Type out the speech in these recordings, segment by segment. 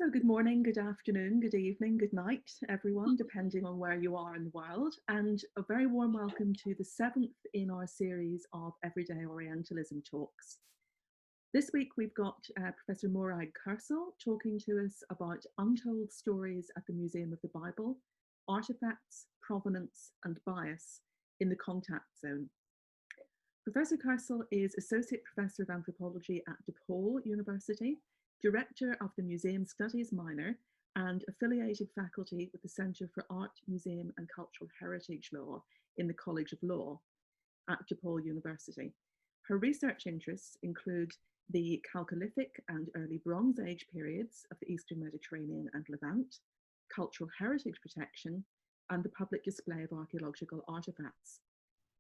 So good morning, good afternoon, good evening, good night, everyone, depending on where you are in the world. And a very warm welcome to the 7th in our series of Everyday Orientalism talks. This week we've got Professor Morag Kersel talking to us about untold stories at the Museum of the Bible, artifacts, provenance and bias in the contact zone. Professor Kersel is Associate Professor of Anthropology at DePaul University, Director of the Museum Studies Minor, and affiliated faculty with the Centre for Art, Museum and Cultural Heritage Law in the College of Law at DePaul University. Her research interests include the Chalcolithic and early Bronze Age periods of the Eastern Mediterranean and Levant, cultural heritage protection, and the public display of archaeological artifacts.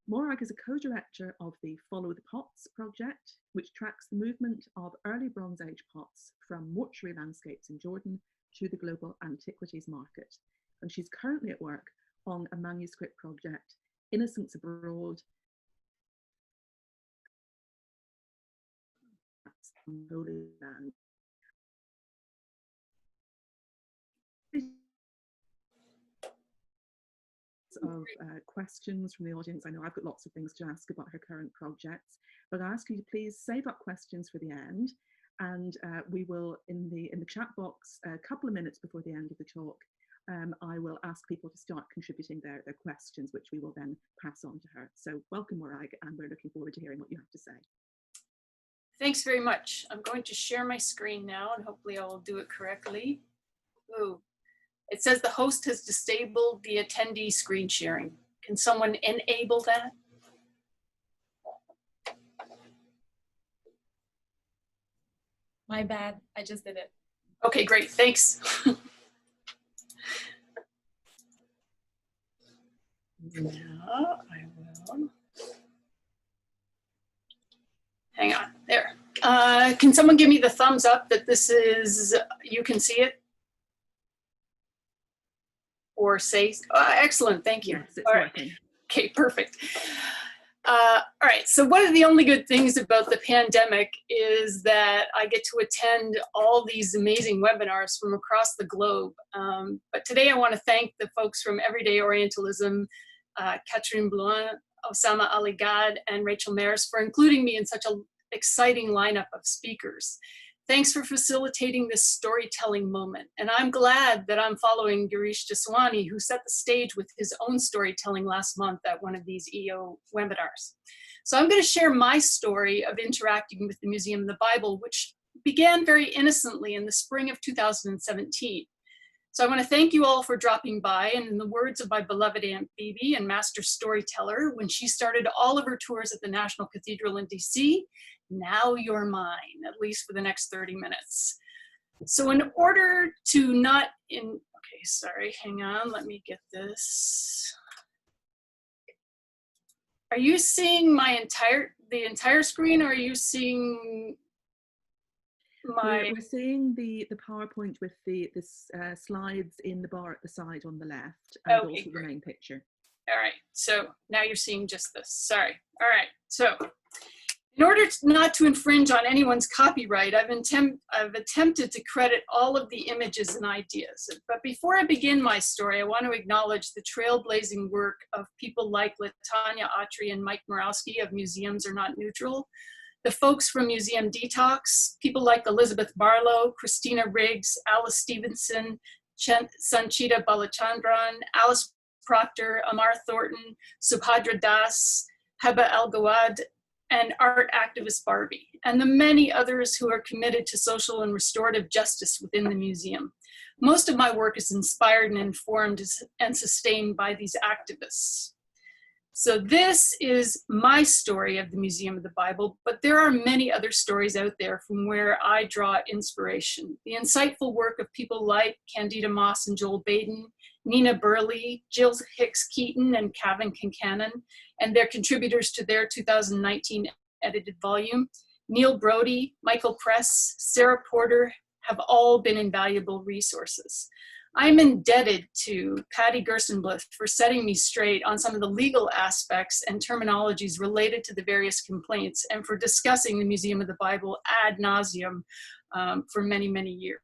Morag is a co-director of the Follow the Pots project, which tracks the movement of early Bronze Age pots from mortuary landscapes in Jordan to the global antiquities market. And she's currently at work on a manuscript project, Innocents Abroad, Holy Land. Of questions from the audience. I know I've got lots of things to ask about her current projects, but I ask you to please save up questions for the end, and we will, in the chat box, a couple of minutes before the end of the talk, I will ask people to start contributing their questions, which we will then pass on to her. So welcome, Morag, and we're looking forward to hearing what you have to say. Thanks very much. I'm going to share my screen now, and hopefully I will do it correctly. Ooh. It says the host has disabled the attendee screen sharing. Can someone enable that? My bad, I just did it. Okay, great, thanks. Now I will. Hang on, there. Can someone give me the thumbs up that this is, you can see it? Or say, excellent, thank you. Yes, it's all right. Working. Okay, perfect. All right, so one of the only good things about the pandemic is that I get to attend all these amazing webinars from across the globe. But today I want to thank the folks from Everyday Orientalism, Catherine Blouin, Osama Ali Gad, and Rachel Maris for including me in such an exciting lineup of speakers. Thanks for facilitating this storytelling moment. And I'm glad that I'm following Girish Jaswani, who set the stage with his own storytelling last month at one of these EO webinars. So I'm going to share my story of interacting with the Museum of the Bible, which began very innocently in the spring of 2017. So I want to thank you all for dropping by, and in the words of my beloved Aunt Phoebe and master storyteller, when she started all of her tours at the National Cathedral in DC, now you're mine, at least for the next 30 minutes. So in order to not okay, sorry, hang on, let me get this. Are you seeing the entire screen, or are you seeing my? We're seeing the PowerPoint with the slides in the bar at the side on the left, and Okay, also great. the main picture. All right, so now you're seeing just this, sorry. All right, so in order not to infringe on anyone's copyright, I've attempted to credit all of the images and ideas. But before I begin my story, I want to acknowledge the trailblazing work of people like Latanya Autry and Mike Morawski of Museums Are Not Neutral, the folks from Museum Detox, people like Elizabeth Barlow, Christina Riggs, Alice Stevenson, Sanchita Balachandran, Alice Proctor, Amar Thornton, Subhadra Das, Heba El-Gawad, and art activist Barbie, and the many others who are committed to social and restorative justice within the museum. Most of my work is inspired and informed and sustained by these activists. So this is my story of the Museum of the Bible, but there are many other stories out there from where I draw inspiration. The insightful work of people like Candida Moss and Joel Baden, Nina Burley, Jill Hicks Keaton, and Kevin Kincannon, and their contributors to their 2019 edited volume. Neil Brody, Michael Press, Sarah Porter have all been invaluable resources. I'm indebted to Patty Gerstenblith for setting me straight on some of the legal aspects and terminologies related to the various complaints, and for discussing the Museum of the Bible ad nauseum for many, many years.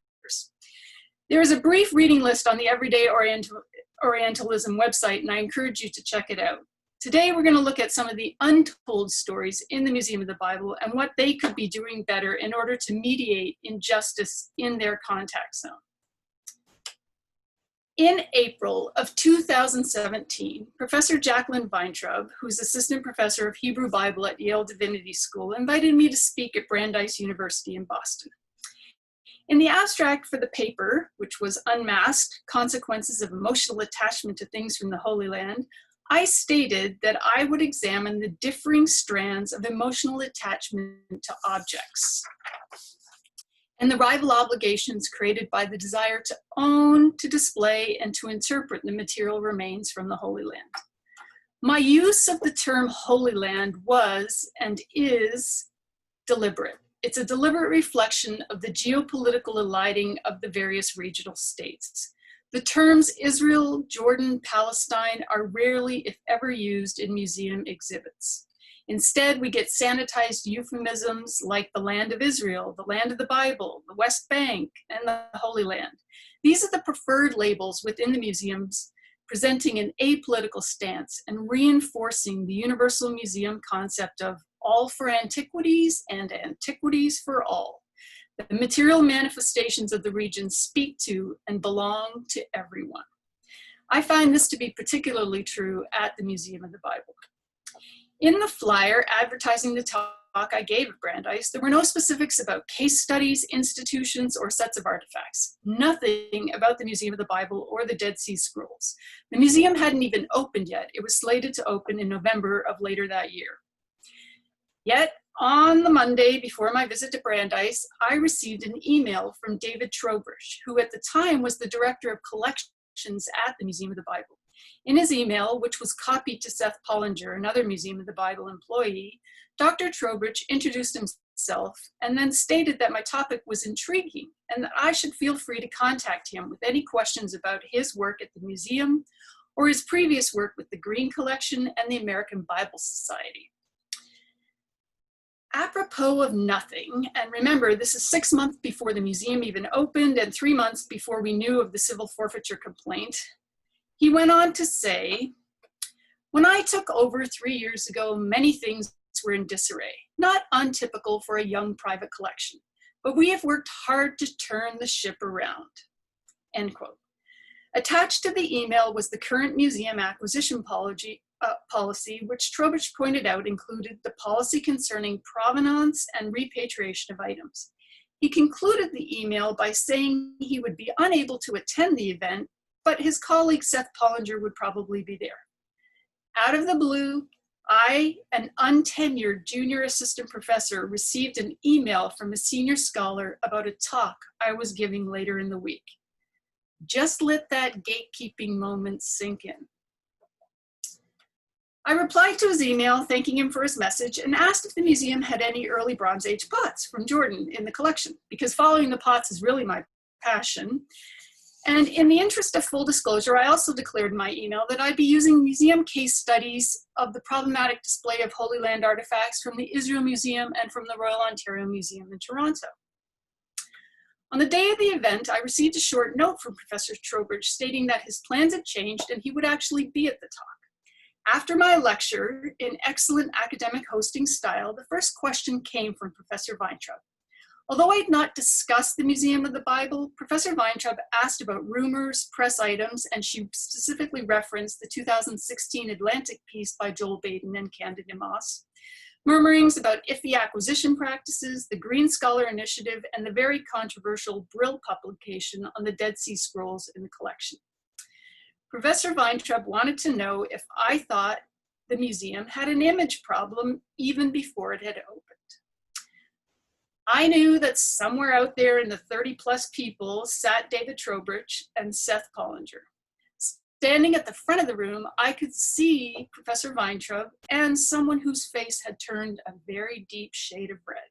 There is a brief reading list on the Everyday Orientalism website, and I encourage you to check it out. Today, we're going to look at some of the untold stories in the Museum of the Bible and what they could be doing better in order to mediate injustice in their contact zone. In April of 2017, Professor Jacqueline Weintraub, who's assistant professor of Hebrew Bible at Yale Divinity School, invited me to speak at Brandeis University in Boston. In the abstract for the paper, which was Unmasked: Consequences of Emotional Attachment to Things from the Holy Land, I stated that I would examine the differing strands of emotional attachment to objects and the rival obligations created by the desire to own, to display, and to interpret the material remains from the Holy Land. My use of the term Holy Land was and is deliberate. It's a deliberate reflection of the geopolitical aligning of the various regional states. The terms Israel, Jordan, Palestine are rarely, if ever, used in museum exhibits. Instead, we get sanitized euphemisms like the land of Israel, the land of the Bible, the West Bank, and the Holy Land. These are the preferred labels within the museums, presenting an apolitical stance and reinforcing the universal museum concept of all for antiquities and antiquities for all. The material manifestations of the region speak to and belong to everyone. I find this to be particularly true at the Museum of the Bible. In the flyer advertising the talk I gave at Brandeis, there were no specifics about case studies, institutions, or sets of artifacts. Nothing about the Museum of the Bible or the Dead Sea Scrolls. The museum hadn't even opened yet. It was slated to open in November of later that year. Yet, on the Monday before my visit to Brandeis, I received an email from David Trowbridge, who at the time was the director of collections at the Museum of the Bible. In his email, which was copied to Seth Pollinger, another Museum of the Bible employee, Dr. Trowbridge introduced himself and then stated that my topic was intriguing and that I should feel free to contact him with any questions about his work at the museum or his previous work with the Green Collection and the American Bible Society. Apropos of nothing, and remember, this is 6 months before the museum even opened and 3 months before we knew of the civil forfeiture complaint, he went on to say, "When I took over 3 years ago, many things were in disarray, not untypical for a young private collection, but we have worked hard to turn the ship around." End quote. Attached to the email was the current museum acquisition policy, which Trowbridge pointed out included the policy concerning provenance and repatriation of items. He concluded the email by saying he would be unable to attend the event, but his colleague Seth Pollinger would probably be there. Out of the blue, I, an untenured junior assistant professor, received an email from a senior scholar about a talk I was giving later in the week. Just let that gatekeeping moment sink in. I replied to his email, thanking him for his message, and asked if the museum had any early Bronze Age pots from Jordan in the collection, because following the pots is really my passion. And in the interest of full disclosure, I also declared in my email that I'd be using museum case studies of the problematic display of Holy Land artifacts from the Israel Museum and from the Royal Ontario Museum in Toronto. On the day of the event, I received a short note from Professor Trowbridge stating that his plans had changed and he would actually be at the talk. After my lecture, in excellent academic hosting style, the first question came from Professor Weintraub. Although I had not discussed the Museum of the Bible, Professor Weintraub asked about rumors, press items, and she specifically referenced the 2016 Atlantic piece by Joel Baden and Candida Moss, murmurings about iffy acquisition practices, the Green Scholar Initiative, and the very controversial Brill publication on the Dead Sea Scrolls in the collection. Professor Weintraub wanted to know if I thought the museum had an image problem even before it had opened. I knew that somewhere out there in the 30+ people sat David Trowbridge and Seth Pollinger. Standing at the front of the room, I could see Professor Weintraub and someone whose face had turned a very deep shade of red.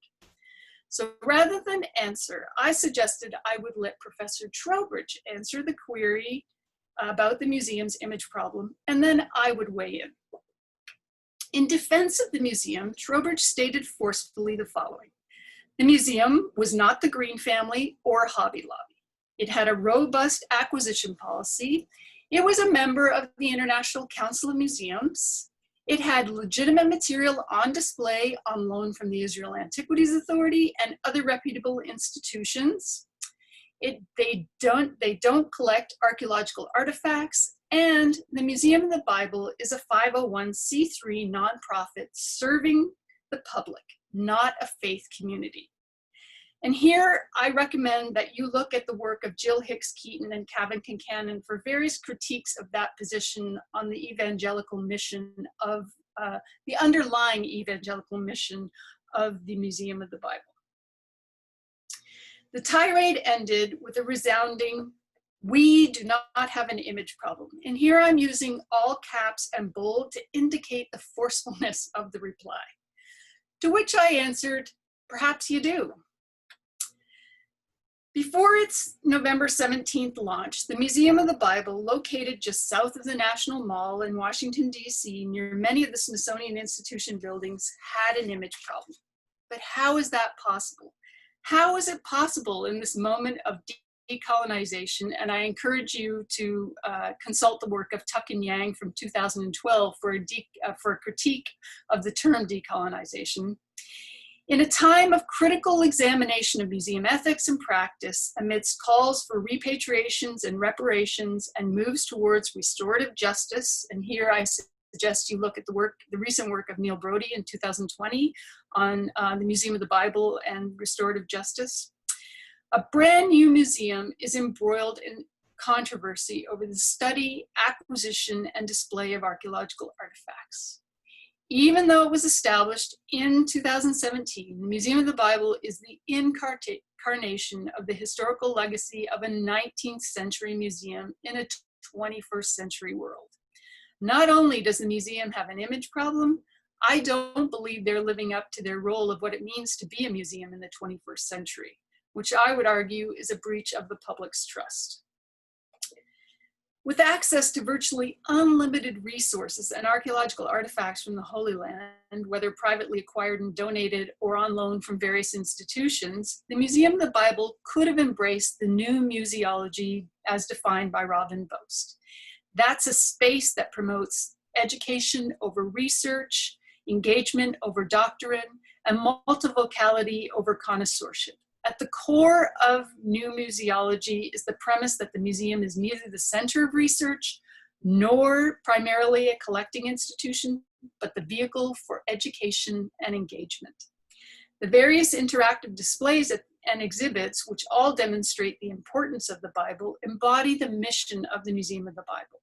So rather than answer, I suggested I would let Professor Trowbridge answer the query about the museum's image problem, and then I would weigh in. In defense of the museum, Trowbridge stated forcefully the following. The museum was not the Green family or Hobby Lobby. It had a robust acquisition policy. It was a member of the International Council of Museums. It had legitimate material on display on loan from the Israel Antiquities Authority and other reputable institutions. They don't collect archaeological artifacts, and the Museum of the Bible is a 501c3 nonprofit serving the public, not a faith community. And here I recommend that you look at the work of Jill Hicks Keaton and Kevin Kincannon for various critiques of that position on the evangelical mission of the underlying evangelical mission of the Museum of the Bible. The tirade ended with a resounding, "We do not have an image problem." And here I'm using all caps and bold to indicate the forcefulness of the reply. To which I answered, "Perhaps you do." Before its November 17th launch, the Museum of the Bible, located just south of the National Mall in Washington, D.C., near many of the Smithsonian Institution buildings, had an image problem. But how is that possible? How is it possible in this moment of decolonization? And I encourage you to consult the work of Tuck and Yang from 2012 for a critique of the term decolonization. In a time of critical examination of museum ethics and practice, amidst calls for repatriations and reparations and moves towards restorative justice, and here I suggest you look at the recent work of Neil Brody in 2020 on the Museum of the Bible and restorative justice, a brand new museum is embroiled in controversy over the study, acquisition, and display of archaeological artifacts. Even though it was established in 2017, the Museum of the Bible is the incarnation of the historical legacy of a 19th century museum in a 21st century world. Not only does the museum have an image problem, I don't believe they're living up to their role of what it means to be a museum in the 21st century, which I would argue is a breach of the public's trust. With access to virtually unlimited resources and archaeological artifacts from the Holy Land, whether privately acquired and donated or on loan from various institutions, the Museum of the Bible could have embraced the new museology as defined by Robin Boast. That's a space that promotes education over research, engagement over doctrine, and multivocality over connoisseurship. At the core of new museology is the premise that the museum is neither the center of research nor primarily a collecting institution, but the vehicle for education and engagement. The various interactive displays and exhibits, which all demonstrate the importance of the Bible, embody the mission of the Museum of the Bible.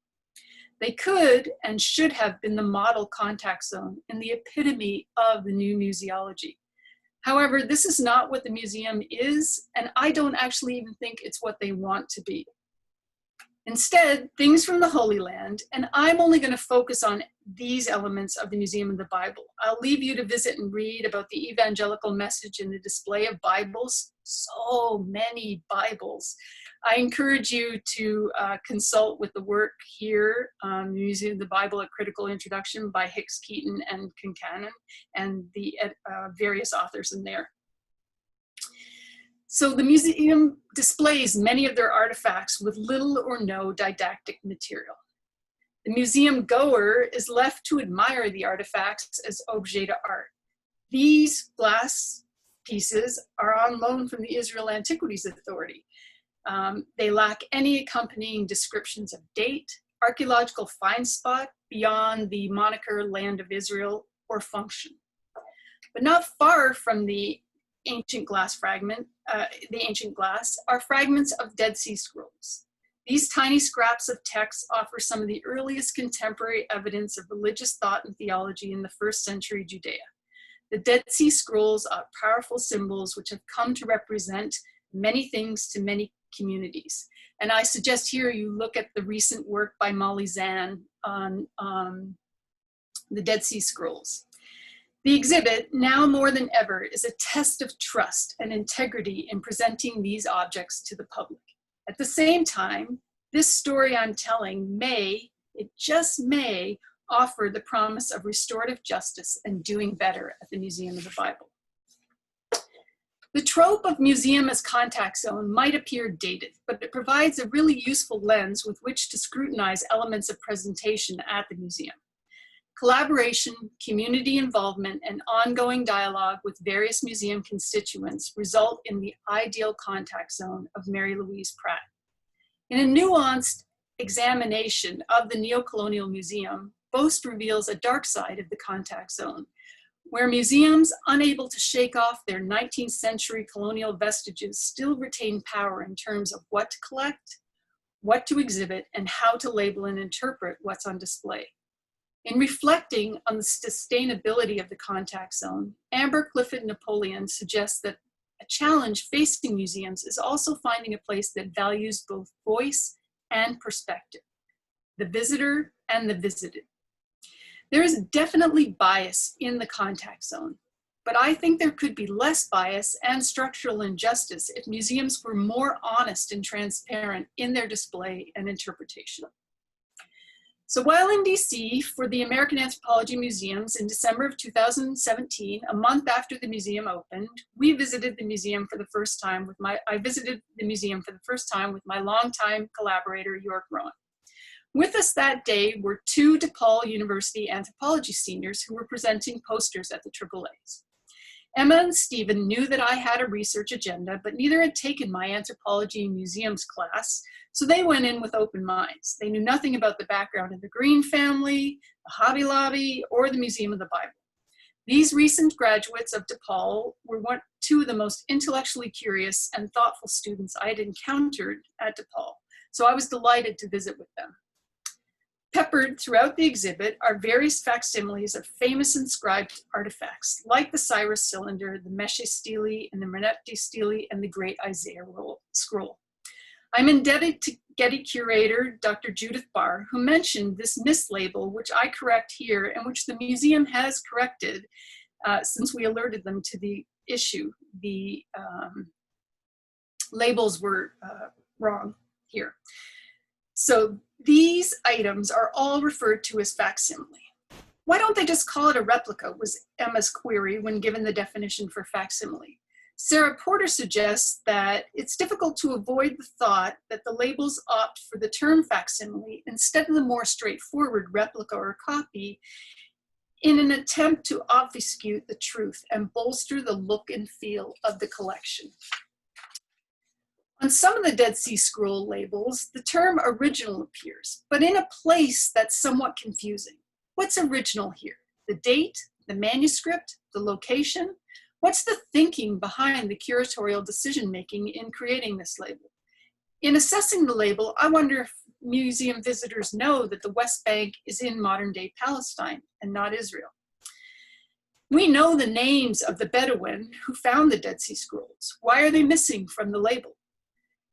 They could and should have been the model contact zone and the epitome of the new museology. However, this is not what the museum is, and I don't actually even think it's what they want to be. Instead, things from the Holy Land, and I'm only going to focus on these elements of the Museum of the Bible. I'll leave you to visit and read about the evangelical message in the display of Bibles, so many Bibles. I encourage you to consult with the work here, Museum of the Bible, A Critical Introduction by Hicks Keaton and Kincannon, and the various authors in there. So the museum displays many of their artifacts with little or no didactic material. The museum goer is left to admire the artifacts as objets d'art. These glass pieces are on loan from the Israel Antiquities Authority. They lack any accompanying descriptions of date, archaeological find spot beyond the moniker Land of Israel, or function. But not far from the ancient glass are fragments of Dead Sea Scrolls. These tiny scraps of text offer some of the earliest contemporary evidence of religious thought and theology in the 1st century Judea. The Dead Sea Scrolls are powerful symbols which have come to represent many things to many communities. And I suggest here you look at the recent work by Molly Zahn on the Dead Sea Scrolls. The exhibit, now more than ever, is a test of trust and integrity in presenting these objects to the public. At the same time, this story I'm telling may, it just may, offer the promise of restorative justice and doing better at the Museum of the Bible. The trope of museum as contact zone might appear dated, but it provides a really useful lens with which to scrutinize elements of presentation at the museum. Collaboration, community involvement, and ongoing dialogue with various museum constituents result in the ideal contact zone of Mary Louise Pratt. In a nuanced examination of the neocolonial museum, Boast reveals a dark side of the contact zone, where museums unable to shake off their 19th century colonial vestiges still retain power in terms of what to collect, what to exhibit, and how to label and interpret what's on display. In reflecting on the sustainability of the contact zone, Amber, Clifford, and Napoleon suggests that a challenge facing museums is also finding a place that values both voice and perspective, the visitor and the visited. There is definitely bias in the contact zone, but I think there could be less bias and structural injustice if museums were more honest and transparent in their display and interpretation. So while in DC for the American Anthropology Museums in December of 2017, a month after the museum opened, I visited the museum for the first time with my longtime collaborator, York Rowan. With us that day were two DePaul University anthropology seniors who were presenting posters at the AAAs. Emma and Stephen knew that I had a research agenda, but neither had taken my anthropology and museums class, so they went in with open minds. They knew nothing about the background of the Green family, the Hobby Lobby, or the Museum of the Bible. These recent graduates of DePaul were two of the most intellectually curious and thoughtful students I had encountered at DePaul, so I was delighted to visit with them. Peppered throughout the exhibit are various facsimiles of famous inscribed artifacts, like the Cyrus cylinder, the Meshe stele, and the Merneptah stele, and the Great Isaiah scroll. I'm indebted to Getty curator Dr. Judith Barr, who mentioned this mislabel, which I correct here, and which the museum has corrected since we alerted them to the issue. The labels were wrong here. So these items are all referred to as facsimile. Why don't they just call it a replica, was Emma's query when given the definition for facsimile. Sarah Porter suggests that it's difficult to avoid the thought that the labels opt for the term facsimile instead of the more straightforward replica or copy in an attempt to obfuscate the truth and bolster the look and feel of the collection. On some of the Dead Sea Scroll labels, the term original appears, but in a place that's somewhat confusing. What's original here? The date, the manuscript, the location? What's the thinking behind the curatorial decision-making in creating this label? In assessing the label, I wonder if museum visitors know that the West Bank is in modern-day Palestine and not Israel. We know the names of the Bedouin who found the Dead Sea Scrolls. Why are they missing from the label?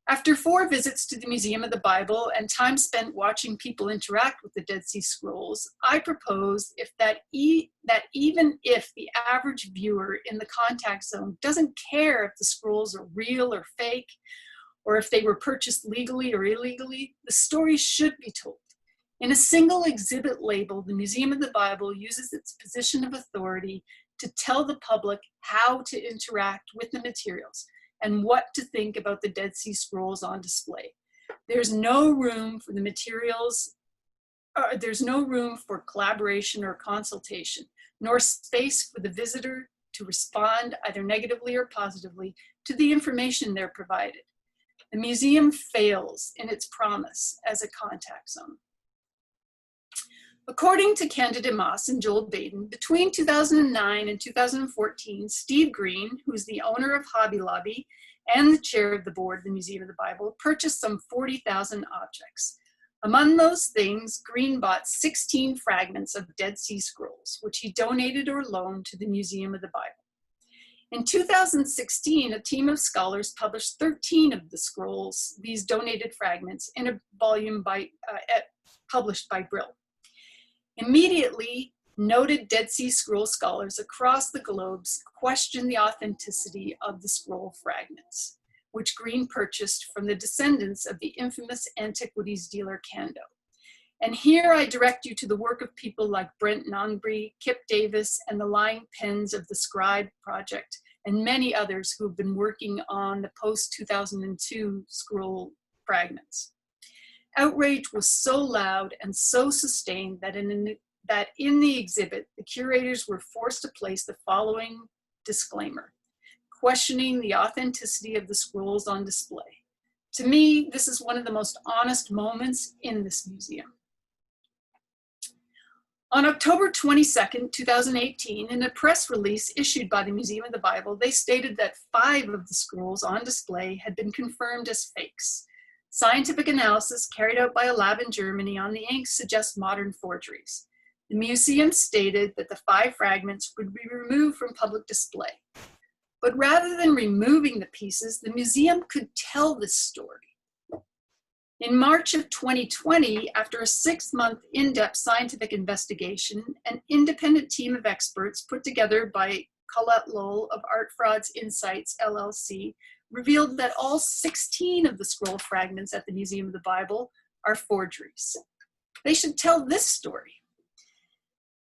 After 4 visits to the Museum of the Bible and time spent watching people interact with the Dead Sea Scrolls, I propose that even if the average viewer in the contact zone doesn't care if the scrolls are real or fake, or if they were purchased legally or illegally, the story should be told. In a single exhibit label, the Museum of the Bible uses its position of authority to tell the public how to interact with the materials and what to think about the Dead Sea Scrolls on display. There's no room for the materials, there's no room for collaboration or consultation, nor space for the visitor to respond either negatively or positively to the information they're provided. The museum fails in its promise as a contact zone. According to Candida Moss and Joel Baden, between 2009 and 2014, Steve Green, who's the owner of Hobby Lobby and the chair of the board of the Museum of the Bible, purchased some 40,000 objects. Among those things, Green bought 16 fragments of Dead Sea Scrolls, which he donated or loaned to the Museum of the Bible. In 2016, a team of scholars published 13 of the scrolls, these donated fragments, in a volume published by Brill. Immediately, noted Dead Sea Scroll scholars across the globe questioned the authenticity of the scroll fragments, which Green purchased from the descendants of the infamous antiquities dealer Kando. And here I direct you to the work of people like Brent Nongbree, Kip Davis, and the lying pens of the Scribe Project and many others who have been working on the post-2002 scroll fragments. Outrage was so loud and so sustained that in the exhibit, the curators were forced to place the following disclaimer, questioning the authenticity of the scrolls on display. To me, this is one of the most honest moments in this museum. On October 22nd, 2018, in a press release issued by the Museum of the Bible, they stated that 5 of the scrolls on display had been confirmed as fakes. Scientific analysis carried out by a lab in Germany on the ink suggests modern forgeries. The museum stated that the 5 fragments would be removed from public display. But rather than removing the pieces, the museum could tell this story. In March of 2020, after a 6-month in-depth scientific investigation, an independent team of experts put together by Colette Lowell of Art Frauds Insights, LLC, revealed that all 16 of the scroll fragments at the Museum of the Bible are forgeries. They should tell this story.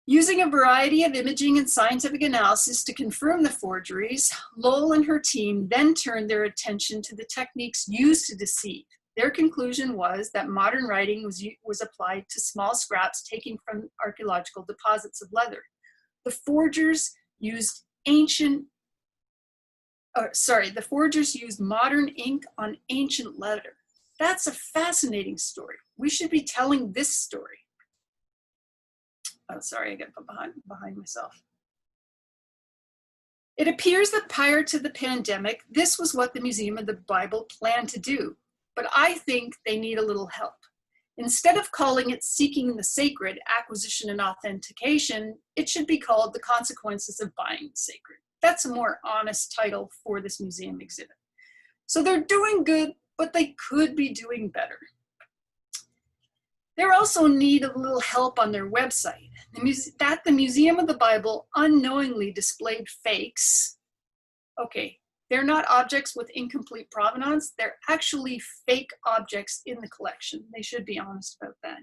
Using a variety of imaging and scientific analysis to confirm the forgeries, Lowell and her team then turned their attention to the techniques used to deceive. Their conclusion was that modern writing was applied to small scraps taken from archaeological deposits of leather. The forgers used modern ink on ancient leather. That's a fascinating story. We should be telling this story. Oh, sorry, I got behind myself. It appears that prior to the pandemic, this was what the Museum of the Bible planned to do, but I think they need a little help. Instead of calling it Seeking the Sacred, Acquisition and Authentication, it should be called The Consequences of Buying the Sacred. That's a more honest title for this museum exhibit. So they're doing good, but they could be doing better. They also need a little help on their website. The Museum of the Bible unknowingly displayed fakes. Okay, they're not objects with incomplete provenance. They're actually fake objects in the collection. They should be honest about that.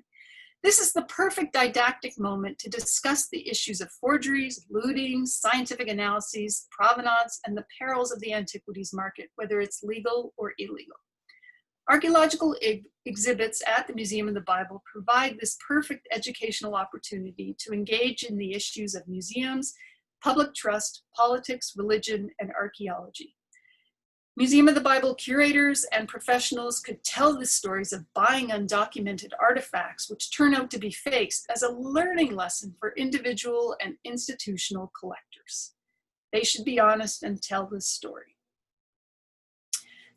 This is the perfect didactic moment to discuss the issues of forgeries, looting, scientific analyses, provenance, and the perils of the antiquities market, whether it's legal or illegal. Archaeological exhibits at the Museum of the Bible provide this perfect educational opportunity to engage in the issues of museums, public trust, politics, religion, and archaeology. Museum of the Bible curators and professionals could tell the stories of buying undocumented artifacts, which turn out to be fakes, as a learning lesson for individual and institutional collectors. They should be honest and tell this story.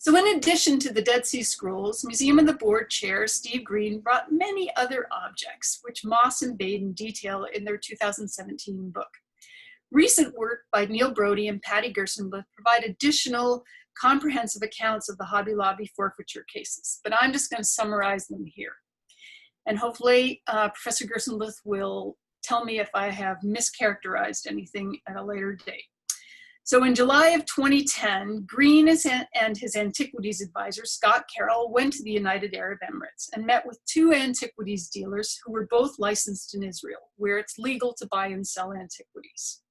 So in addition to the Dead Sea Scrolls, Museum of the Board Chair Steve Green brought many other objects, which Moss and Baden detail in their 2017 book. Recent work by Neil Brody and Patty Gersonbluth provide additional comprehensive accounts of the Hobby Lobby forfeiture cases, but I'm just going to summarize them here. And hopefully Professor Gersonbluth will tell me if I have mischaracterized anything at a later date. So in July of 2010, Green and his antiquities advisor, Scott Carroll, went to the United Arab Emirates and met with 2 antiquities dealers who were both licensed in Israel, where it's legal to buy and sell antiquities.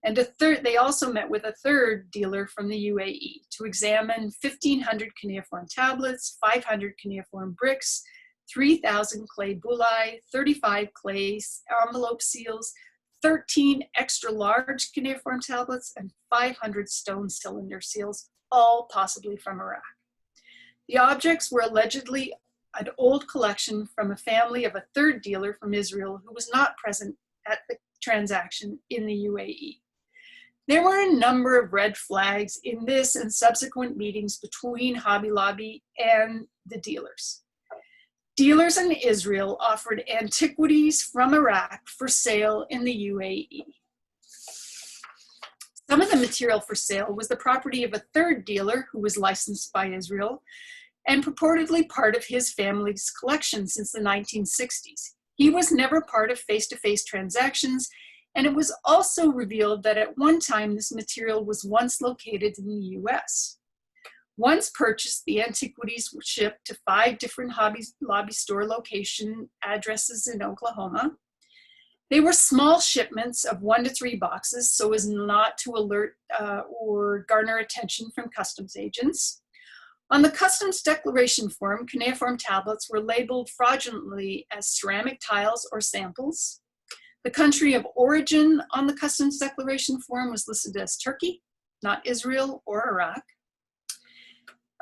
And they also met with a 3rd dealer from the UAE to examine 1,500 cuneiform tablets, 500 cuneiform bricks, 3,000 clay bullae, 35 clay envelope seals, 13 extra large cuneiform tablets, and 500 stone cylinder seals, all possibly from Iraq. The objects were allegedly an old collection from a family of a 3rd dealer from Israel who was not present at the transaction in the UAE. There were a number of red flags in this and subsequent meetings between Hobby Lobby and the dealers. Dealers in Israel offered antiquities from Iraq for sale in the UAE. Some of the material for sale was the property of a 3rd dealer who was licensed by Israel and purportedly part of his family's collection since the 1960s. He was never part of face-to-face transactions, and it was also revealed that at one time this material was once located in the US. Once purchased, the antiquities were shipped to 5 different Hobby Lobby store location addresses in Oklahoma. They were small shipments of 1 to 3 boxes so as not to alert or garner attention from customs agents. On the customs declaration form, cuneiform tablets were labeled fraudulently as ceramic tiles or samples. The country of origin on the customs declaration form was listed as Turkey, not Israel or Iraq.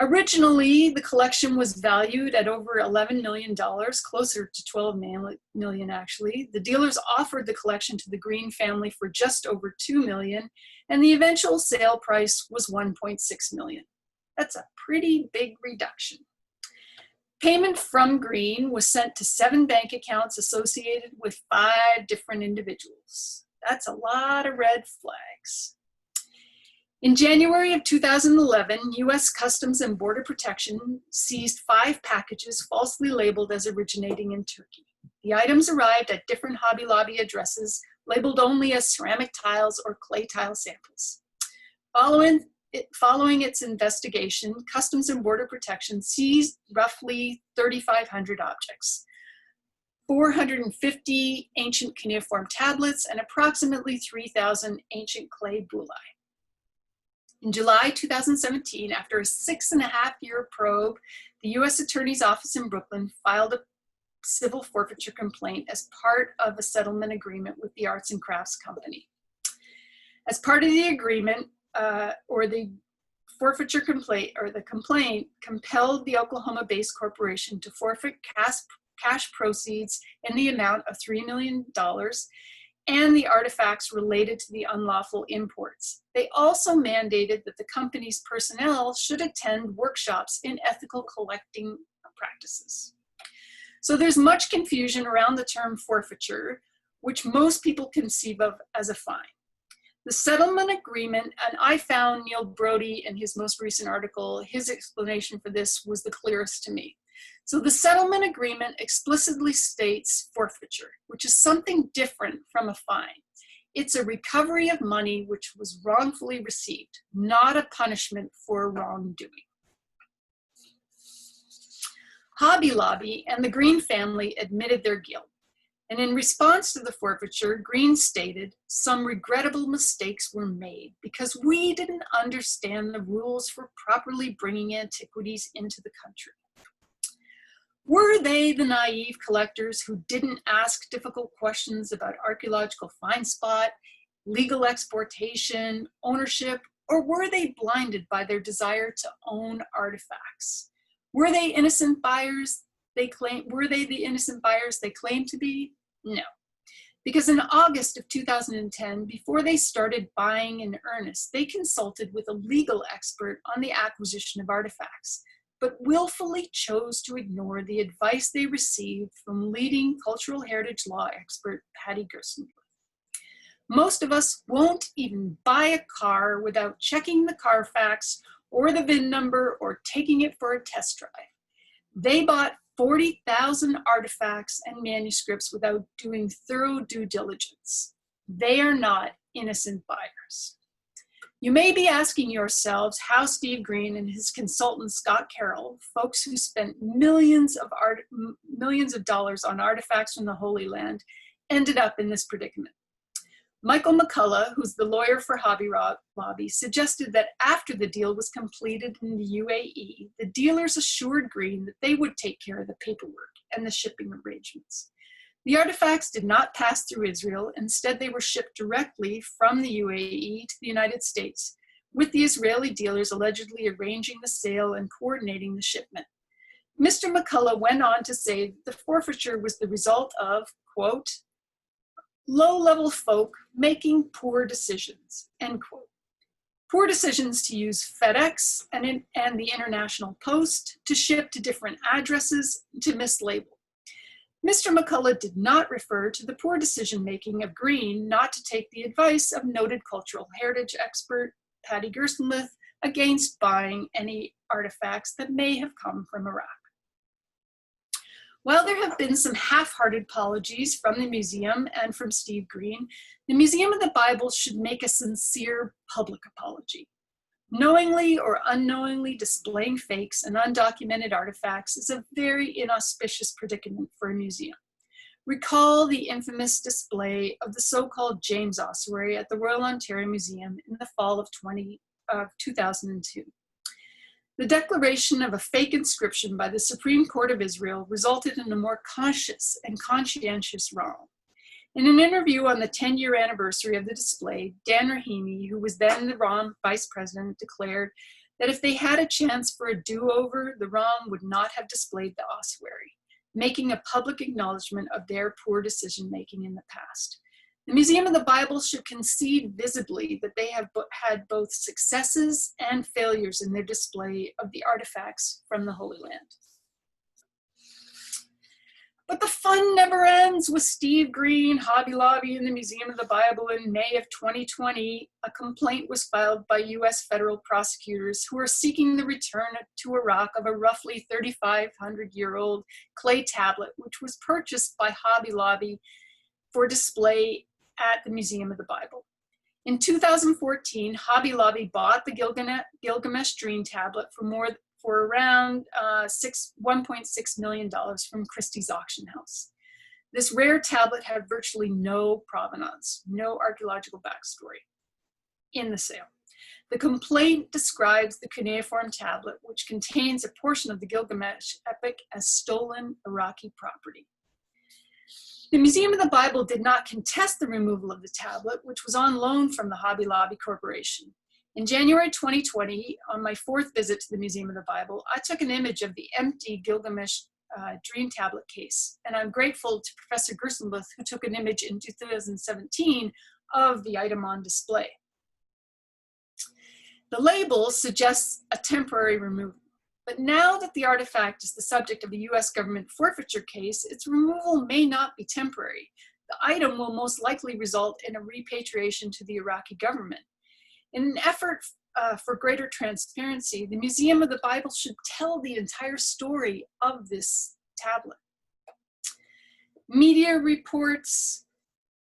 Originally, the collection was valued at over $11 million, closer to 12 million actually. The dealers offered the collection to the Green family for just over $2 million, and the eventual sale price was $1.6 million. That's a pretty big reduction. Payment from Green was sent to 7 bank accounts associated with 5 different individuals. That's a lot of red flags. In January of 2011, US Customs and Border Protection seized 5 packages falsely labeled as originating in Turkey. The items arrived at different Hobby Lobby addresses labeled only as ceramic tiles or clay tile samples. Following its investigation, Customs and Border Protection seized roughly 3,500 objects, 450 ancient cuneiform tablets, and approximately 3,000 ancient clay bullae. In July 2017, after a 6.5-year probe, the U.S. Attorney's Office in Brooklyn filed a civil forfeiture complaint as part of a settlement agreement with the Arts and Crafts Company. As part of the agreement, or the forfeiture complaint, or the complaint compelled the Oklahoma-based corporation to forfeit cash proceeds in the amount of $3 million and the artifacts related to the unlawful imports. They also mandated that the company's personnel should attend workshops in ethical collecting practices. So there's much confusion around the term forfeiture, which most people conceive of as a fine. The settlement agreement, and I found Neil Brody in his most recent article, his explanation for this was the clearest to me. So the settlement agreement explicitly states forfeiture, which is something different from a fine. It's a recovery of money which was wrongfully received, not a punishment for wrongdoing. Hobby Lobby and the Green family admitted their guilt. And in response to the forfeiture, Green stated, "Some regrettable mistakes were made because we didn't understand the rules for properly bringing antiquities into the country." Were they the naive collectors who didn't ask difficult questions about archaeological find spot, legal exportation, ownership, or were they blinded by their desire to own artifacts? Were they innocent buyers? Were they the innocent buyers they claimed to be? No. Because in August of 2010, before they started buying in earnest, they consulted with a legal expert on the acquisition of artifacts, but willfully chose to ignore the advice they received from leading cultural heritage law expert Patty Gersel. Most of us won't even buy a car without checking the Carfax or the VIN number or taking it for a test drive. They bought 40,000 artifacts and manuscripts without doing thorough due diligence. They are not innocent buyers. You may be asking yourselves how Steve Green and his consultant Scott Carroll, folks who spent millions of dollars on artifacts from the Holy Land, ended up in this predicament. Michael McCullough, who's the lawyer for Hobby Lobby, suggested that after the deal was completed in the UAE, the dealers assured Green that they would take care of the paperwork and the shipping arrangements. The artifacts did not pass through Israel. Instead, they were shipped directly from the UAE to the United States, with the Israeli dealers allegedly arranging the sale and coordinating the shipment. Mr. McCullough went on to say that the forfeiture was the result of, quote, low-level folk making poor decisions, end quote. Poor decisions to use FedEx and the International Post, to ship to different addresses, to mislabel. Mr. McCullough did not refer to the poor decision-making of Green not to take the advice of noted cultural heritage expert Patty Gersel against buying any artifacts that may have come from Iraq. While there have been some half-hearted apologies from the museum and from Steve Green, the Museum of the Bible should make a sincere public apology. Knowingly or unknowingly displaying fakes and undocumented artifacts is a very inauspicious predicament for a museum. recall the infamous display of the so-called James ossuary at the Royal Ontario Museum in the fall of 2002. The declaration of a fake inscription by the Supreme Court of Israel resulted in a more conscious and conscientious wrong. In an interview on the 10-year anniversary of the display, Dan Rahimi, who was then the ROM vice president, declared that if they had a chance for a do-over, the ROM would not have displayed the ossuary, making a public acknowledgement of their poor decision-making in the past. The Museum of the Bible should concede visibly that they have had both successes and failures in their display of the artifacts from the Holy Land. But the fun never ends. With Steve Green, Hobby Lobby, and the Museum of the Bible in May of 2020, a complaint was filed by US federal prosecutors who are seeking the return to Iraq of a roughly 3,500-year-old clay tablet, which was purchased by Hobby Lobby for display at the Museum of the Bible. In 2014, Hobby Lobby bought the Gilgamesh Dream tablet for around $1.6 million from Christie's auction house. This rare tablet had virtually no provenance, no archaeological backstory in the sale. The complaint describes the cuneiform tablet, which contains a portion of the Gilgamesh epic, as stolen Iraqi property. The Museum of the Bible did not contest the removal of the tablet, which was on loan from the Hobby Lobby Corporation. In January 2020, on my fourth visit to the Museum of the Bible, I took an image of the empty Gilgamesh Dream Tablet case, and I'm grateful to Professor Gerselmuth, who took an image in 2017 of the item on display. The label suggests a temporary removal, but now that the artifact is the subject of a US government forfeiture case, its removal may not be temporary. The item will most likely result in a repatriation to the Iraqi government. In an effort for greater transparency, the Museum of the Bible should tell the entire story of this tablet. Media reports,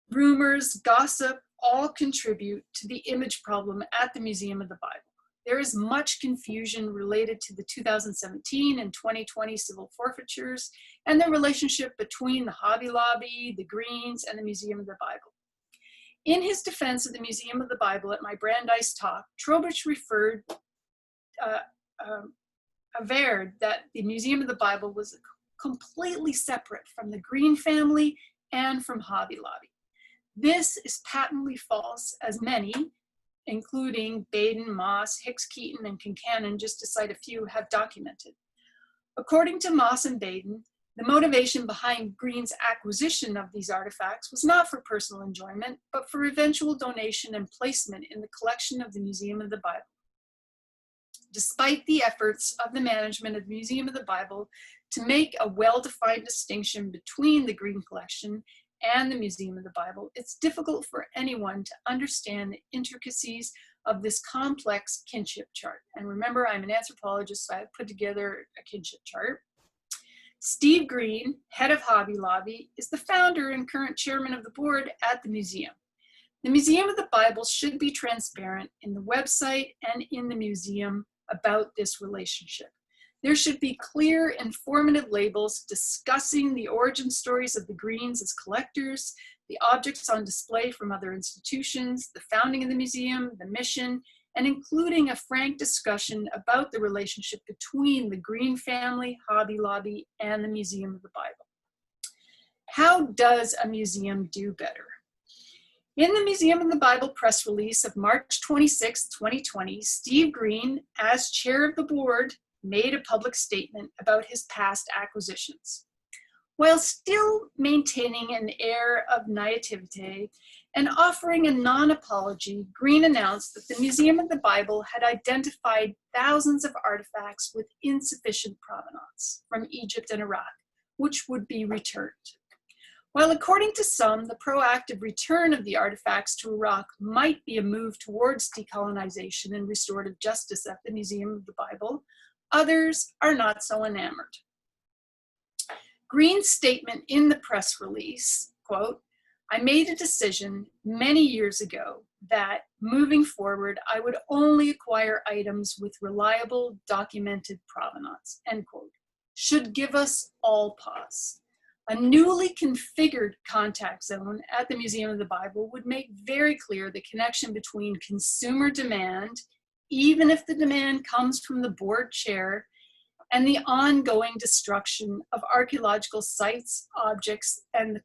rumors, gossip, all contribute to the image problem at the Museum of the Bible. There is much confusion related to the 2017 and 2020 civil forfeitures and the relationship between the Hobby Lobby, the Greens, and the Museum of the Bible. In his defense of the Museum of the Bible at my Brandeis talk, Trowbridge averred that the Museum of the Bible was completely separate from the Green family and from Hobby Lobby. This is patently false, as many, including Baden, Moss, Hicks Keaton, and Kincannon, just to cite a few, have documented. According to Moss and Baden, the motivation behind Green's acquisition of these artifacts was not for personal enjoyment, but for eventual donation and placement in the collection of the Museum of the Bible. Despite the efforts of the management of the Museum of the Bible to make a well-defined distinction between the Green collection and the Museum of the Bible, it's difficult for anyone to understand the intricacies of this complex kinship chart. And remember, I'm an anthropologist, so I put together a kinship chart. Steve Green, head of Hobby Lobby, is the founder and current chairman of the board at the museum. The Museum of the Bible should be transparent in the website and in the museum about this relationship. There should be clear, informative labels discussing the origin stories of the Greens as collectors, the objects on display from other institutions, the founding of the museum, the mission, and including a frank discussion about the relationship between the Green family, Hobby Lobby, and the Museum of the Bible. How does a museum do better? In the Museum of the Bible press release of March 26, 2020, Steve Green, as chair of the board, made a public statement about his past acquisitions. While still maintaining an air of naivete and offering a non-apology, Green announced that the Museum of the Bible had identified thousands of artifacts with insufficient provenance from Egypt and Iraq, which would be returned. While according to some, the proactive return of the artifacts to Iraq might be a move towards decolonization and restorative justice at the Museum of the Bible, others are not so enamored. Green's statement in the press release, quote, "I made a decision many years ago that moving forward, I would only acquire items with reliable documented provenance," end quote, should give us all pause. A newly configured contact zone at the Museum of the Bible would make very clear the connection between consumer demand, even if the demand comes from the board chair, and the ongoing destruction of archaeological sites, objects, and the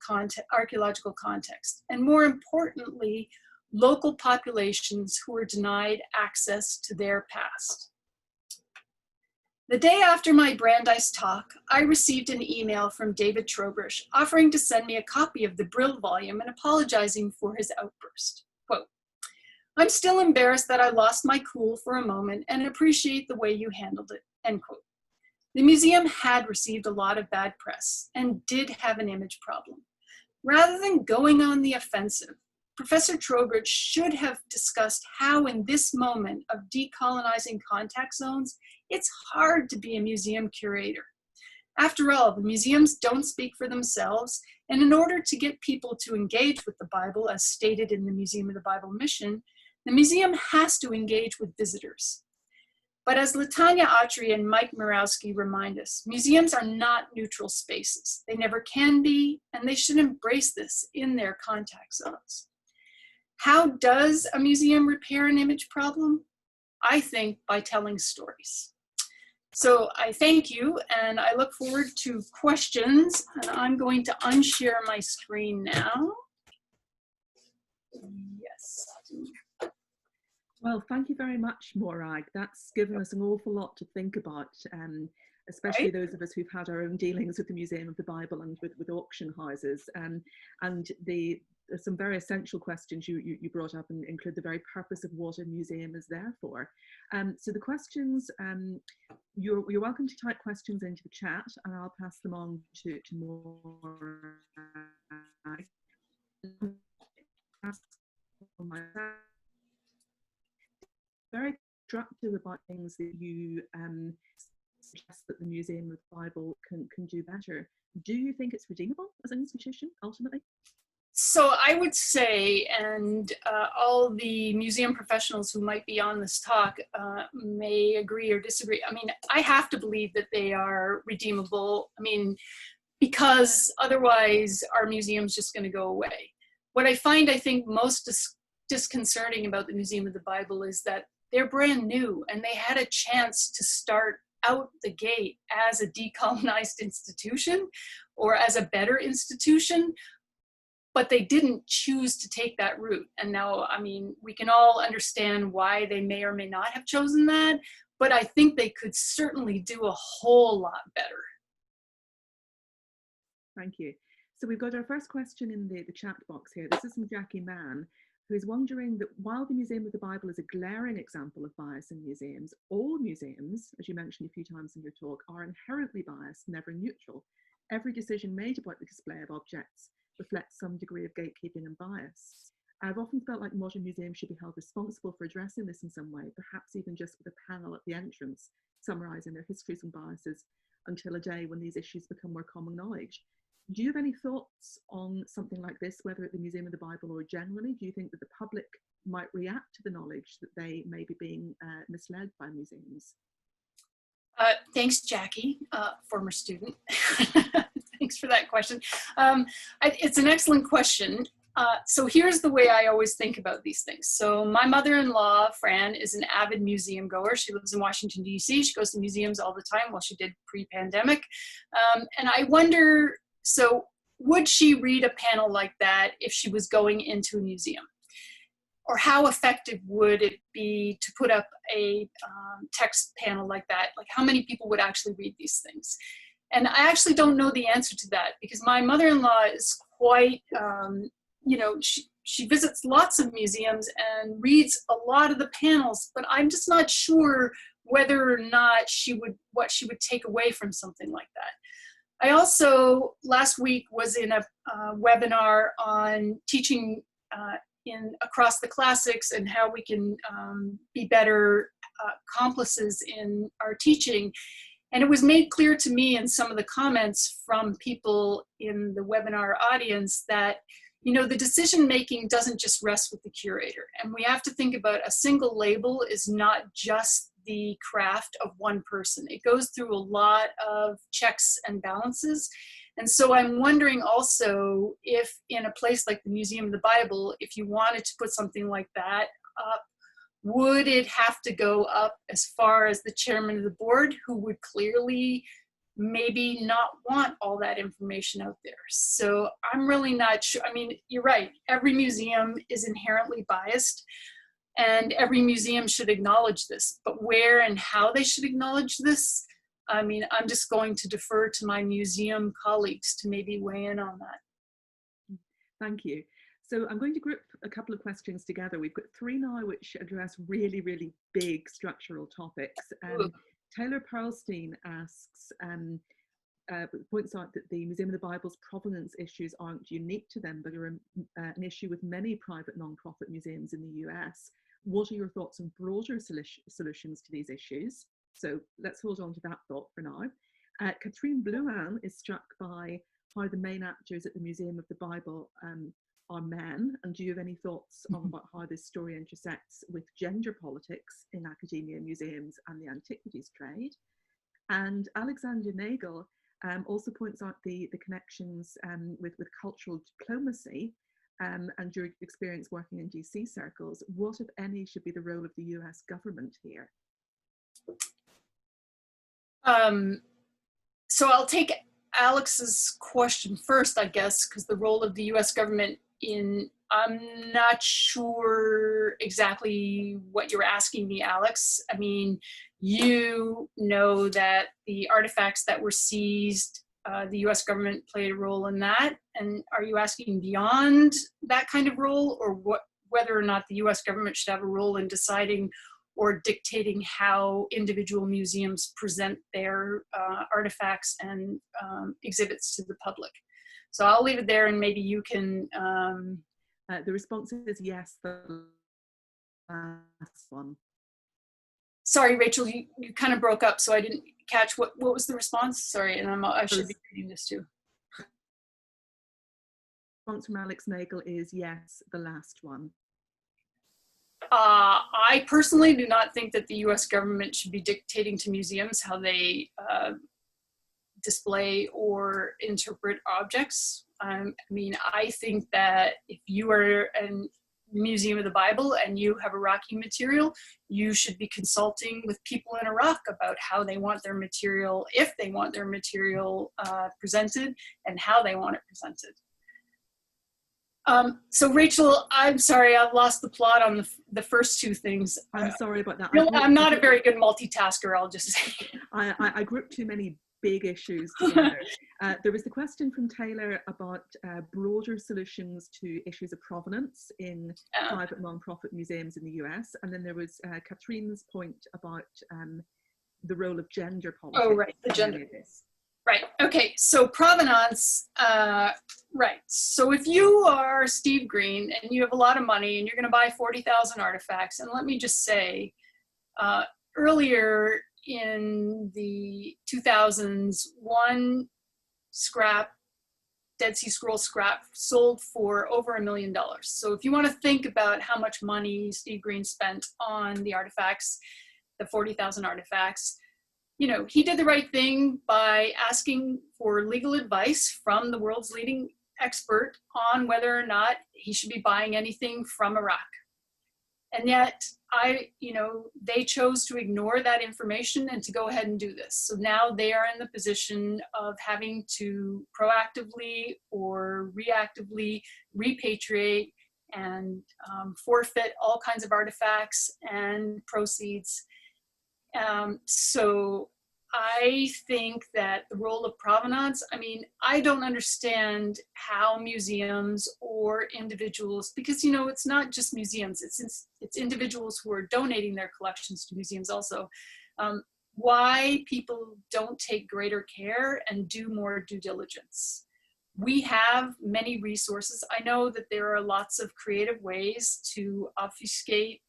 archaeological context. And more importantly, local populations who are denied access to their past. The day after my Brandeis talk, I received an email from David Trowbridge offering to send me a copy of the Brill volume and apologizing for his outburst. Quote, "I'm still embarrassed that I lost my cool for a moment and appreciate the way you handled it," end quote. The museum had received a lot of bad press and did have an image problem. Rather than going on the offensive, Professor Trowbridge should have discussed how in this moment of decolonizing contact zones, it's hard to be a museum curator. After all, the museums don't speak for themselves, and in order to get people to engage with the Bible, as stated in the Museum of the Bible mission, the museum has to engage with visitors. But as Latanya Autry and Mike Murawski remind us, museums are not neutral spaces. They never can be, and they should embrace this in their contact zones. How does a museum repair an image problem? I think by telling stories. So I thank you, and I look forward to questions, and I'm going to unshare my screen now. Yes. Well, thank you very much, Morag. That's given us an awful lot to think about, especially those of us who've had our own dealings with the Museum of the Bible and with auction houses. And there's some very essential questions you brought up, and include the very purpose of what a museum is there for. So the questions, you're welcome to type questions into the chat, and I'll pass them on to Morag. Very constructive about things that you suggest that the Museum of the Bible can do better. Do you think it's redeemable as an institution, ultimately? So I would say, and all the museum professionals who might be on this talk may agree or disagree. I mean, I have to believe that they are redeemable. I mean, because otherwise our museum's just going to go away. What I find, I think, most disconcerting about the Museum of the Bible is that they're brand new, and they had a chance to start out the gate as a decolonized institution or as a better institution, but they didn't choose to take that route. And now, I mean, we can all understand why they may or may not have chosen that, but I think they could certainly do a whole lot better. Thank you. So we've got our first question in the chat box here. This is from Jackie Mann, who is wondering that while the Museum of the Bible is a glaring example of bias in museums, all museums, as you mentioned a few times in your talk, are inherently biased, never neutral. Every decision made about the display of objects reflects some degree of gatekeeping and bias. I've often felt like modern museums should be held responsible for addressing this in some way, perhaps even just with a panel at the entrance, summarising their histories and biases until a day when these issues become more common knowledge. Do you have any thoughts on something like this, whether at the Museum of the Bible or generally? Do you think that the public might react to the knowledge that they may be being misled by museums? Thanks, Jackie, former student. Thanks for that question. It's an excellent question. So here's the way I always think about these things. So my mother-in-law, Fran, is an avid museum goer. She lives in Washington, D.C. She goes to museums all the time. Well, she did pre-pandemic. And I wonder, so would she read a panel like that if she was going into a museum? Or how effective would it be to put up a text panel like that? Like, how many people would actually read these things? And I actually don't know the answer to that, because my mother-in-law is quite, you know, she visits lots of museums and reads a lot of the panels, but I'm just not sure whether or not what she would take away from something like that. I also, last week, was in a webinar on teaching across the classics and how we can be better accomplices in our teaching. And it was made clear to me in some of the comments from people in the webinar audience that, you know, the decision-making doesn't just rest with the curator. And we have to think about a single label is not just the craft of one person. It goes through a lot of checks and balances. And so I'm wondering also if in a place like the Museum of the Bible, if you wanted to put something like that up, would it have to go up as far as the chairman of the board, who would clearly maybe not want all that information out there? So I'm really not sure. I mean, you're right. Every museum is inherently biased, and every museum should acknowledge this. But where and how they should acknowledge this, I mean, I'm just going to defer to my museum colleagues to maybe weigh in on that. Thank you. So I'm going to group a couple of questions together. We've got three now which address really, really big structural topics. Taylor Pearlstein asks, points out that the Museum of the Bible's provenance issues aren't unique to them, but are an issue with many private nonprofit museums in the US. What are your thoughts on broader solutions to these issues? So let's hold on to that thought for now. Catherine Blouin is struck by how the main actors at the Museum of the Bible are men, and do you have any thoughts on about how this story intersects with gender politics in academia, museums, and the antiquities trade? And Alexander Nagel also points out the connections with cultural diplomacy, and your experience working in DC circles. What, if any, should be the role of the US government here? So I'll take Alex's question first, I guess, because the role of the US government I'm not sure exactly what you're asking me, Alex. I mean, you know that the artifacts that were seized, the US government played a role in that. And are you asking beyond that kind of role, or whether or not the US government should have a role in deciding or dictating how individual museums present their artifacts and exhibits to the public? So I'll leave it there, and maybe you can. The response is yes, the last one. Sorry, Rachel, you kind of broke up, so I didn't catch what was the response. Sorry, and I should be reading this too. The response from Alex Nagel is yes, the last one. I personally do not think that the US government should be dictating to museums how they display or interpret objects. I mean, I think that if you are a Museum of the Bible and you have Iraqi material, you should be consulting with people in Iraq about how they want their material, if they want their material presented, and how they want it presented. So Rachel, I'm sorry, I've lost the plot on the first two things. I'm sorry about that. I'm not a very good multitasker, I'll just say. I grouped too many big issues together. There was the question from Taylor about broader solutions to issues of provenance in private non-profit museums in the US. And then there was Catherine's point about the role of gender politics. Oh, right, the gender. Right, okay, so provenance, right. So if you are Steve Green and you have a lot of money and you're gonna buy 40,000 artifacts, and let me just say, earlier in the 2000s, one scrap, Dead Sea Scroll scrap, sold for over $1 million. So if you want to think about how much money Steve Green spent on the artifacts, the 40,000 artifacts, you know, he did the right thing by asking for legal advice from the world's leading expert on whether or not he should be buying anything from Iraq. And yet, they chose to ignore that information and to go ahead and do this. So now they are in the position of having to proactively or reactively repatriate and forfeit all kinds of artifacts and proceeds. So I think that the role of provenance, I mean, I don't understand how museums or individuals, because, you know, it's not just museums, it's individuals who are donating their collections to museums also, why people don't take greater care and do more due diligence. We have many resources. I know that there are lots of creative ways to obfuscate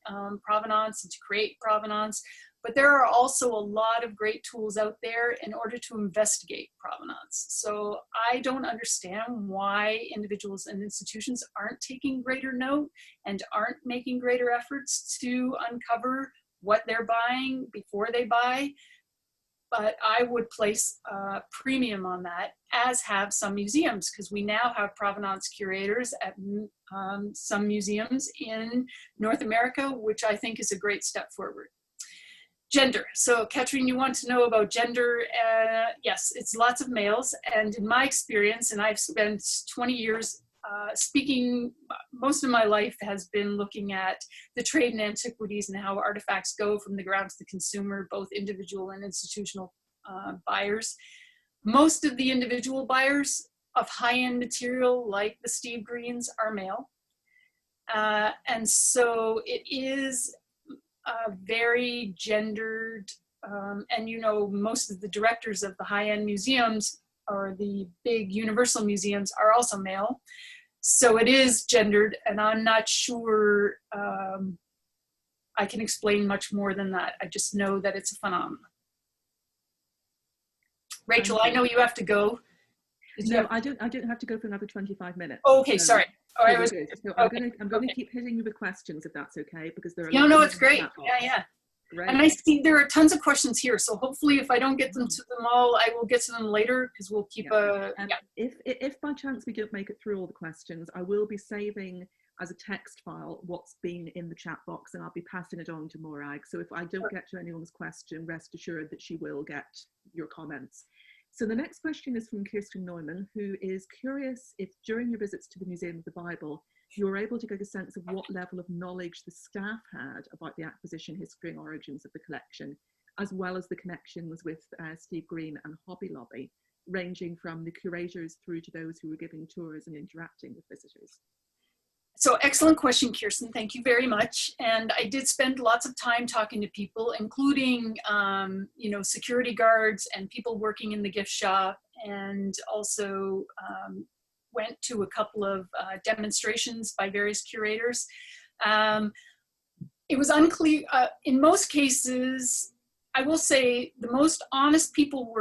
provenance and to create provenance, but there are also a lot of great tools out there in order to investigate provenance. So I don't understand why individuals and institutions aren't taking greater note and aren't making greater efforts to uncover what they're buying before they buy. but I would place a premium on that, as have some museums, because we now have provenance curators at some museums in North America, which I think is a great step forward. Gender. So Katrine, you want to know about gender? Yes, it's lots of males. And in my experience, and I've spent 20 years speaking, most of my life has been looking at the trade in antiquities and how artifacts go from the ground to the consumer, both individual and institutional buyers. Most of the individual buyers of high-end material, like the Steve Greens, are male. And so it is very gendered, and you know, most of the directors of the high-end museums or the big universal museums are also male. So it is gendered, and I'm not sure I can explain much more than that. I just know that it's a phenomenon. Rachel, I know you have to go. No, I don't have to go for another 25 minutes. Oh, okay, so, sorry. Oh, so I was, so okay, I'm going to keep hitting you with questions if that's okay, because there are. No, it's great. Yeah. Great. And I see there are tons of questions here, so hopefully if I don't get them to them all, I will get to them later, because we'll keep If by chance we don't make it through all the questions, I will be saving as a text file what's been in the chat box, and I'll be passing it on to Morag. So if I don't get to anyone's question, rest assured that she will get your comments. So the next question is from Kirsten Neumann, who is curious if during your visits to the Museum of the Bible, you were able to get a sense of what level of knowledge the staff had about the acquisition history and origins of the collection, as well as the connections with Steve Green and Hobby Lobby, ranging from the curators through to those who were giving tours and interacting with visitors. So excellent question, Kirsten. Thank you very much. And I did spend lots of time talking to people, including, you know, security guards and people working in the gift shop, and also went to a couple of demonstrations by various curators. It was unclear. In most cases, I will say the most honest people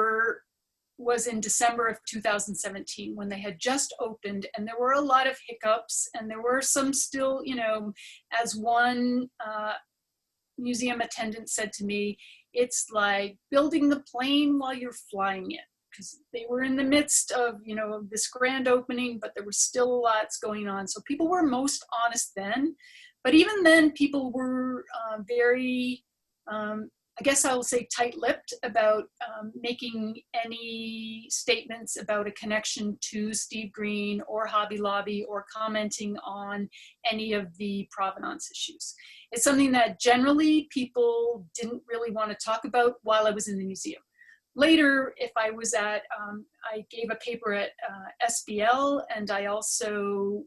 was in December of 2017, when they had just opened, and there were a lot of hiccups, and there were some still, you know, as one museum attendant said to me, it's like building the plane while you're flying it, because they were in the midst of, you know, this grand opening, but there was still lots going on. So people were most honest then, but even then people were very, I guess I will say tight-lipped about making any statements about a connection to Steve Green or Hobby Lobby, or commenting on any of the provenance issues. It's something that generally people didn't really want to talk about while I was in the museum. Later, if I was at, I gave a paper at SBL, and I also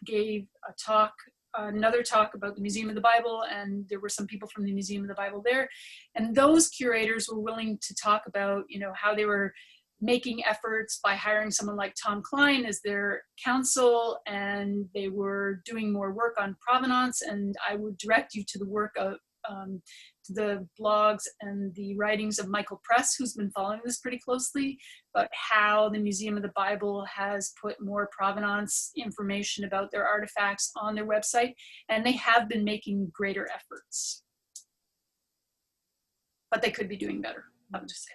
gave a talk, another talk about the Museum of the Bible, and there were some people from the Museum of the Bible there, and those curators were willing to talk about, you know, how they were making efforts by hiring someone like Tom Klein as their counsel, and they were doing more work on provenance. And I would direct you to the work of to the blogs and the writings of Michael Press, who's been following this pretty closely, about how the Museum of the Bible has put more provenance information about their artifacts on their website, and they have been making greater efforts. But they could be doing better, I would just say.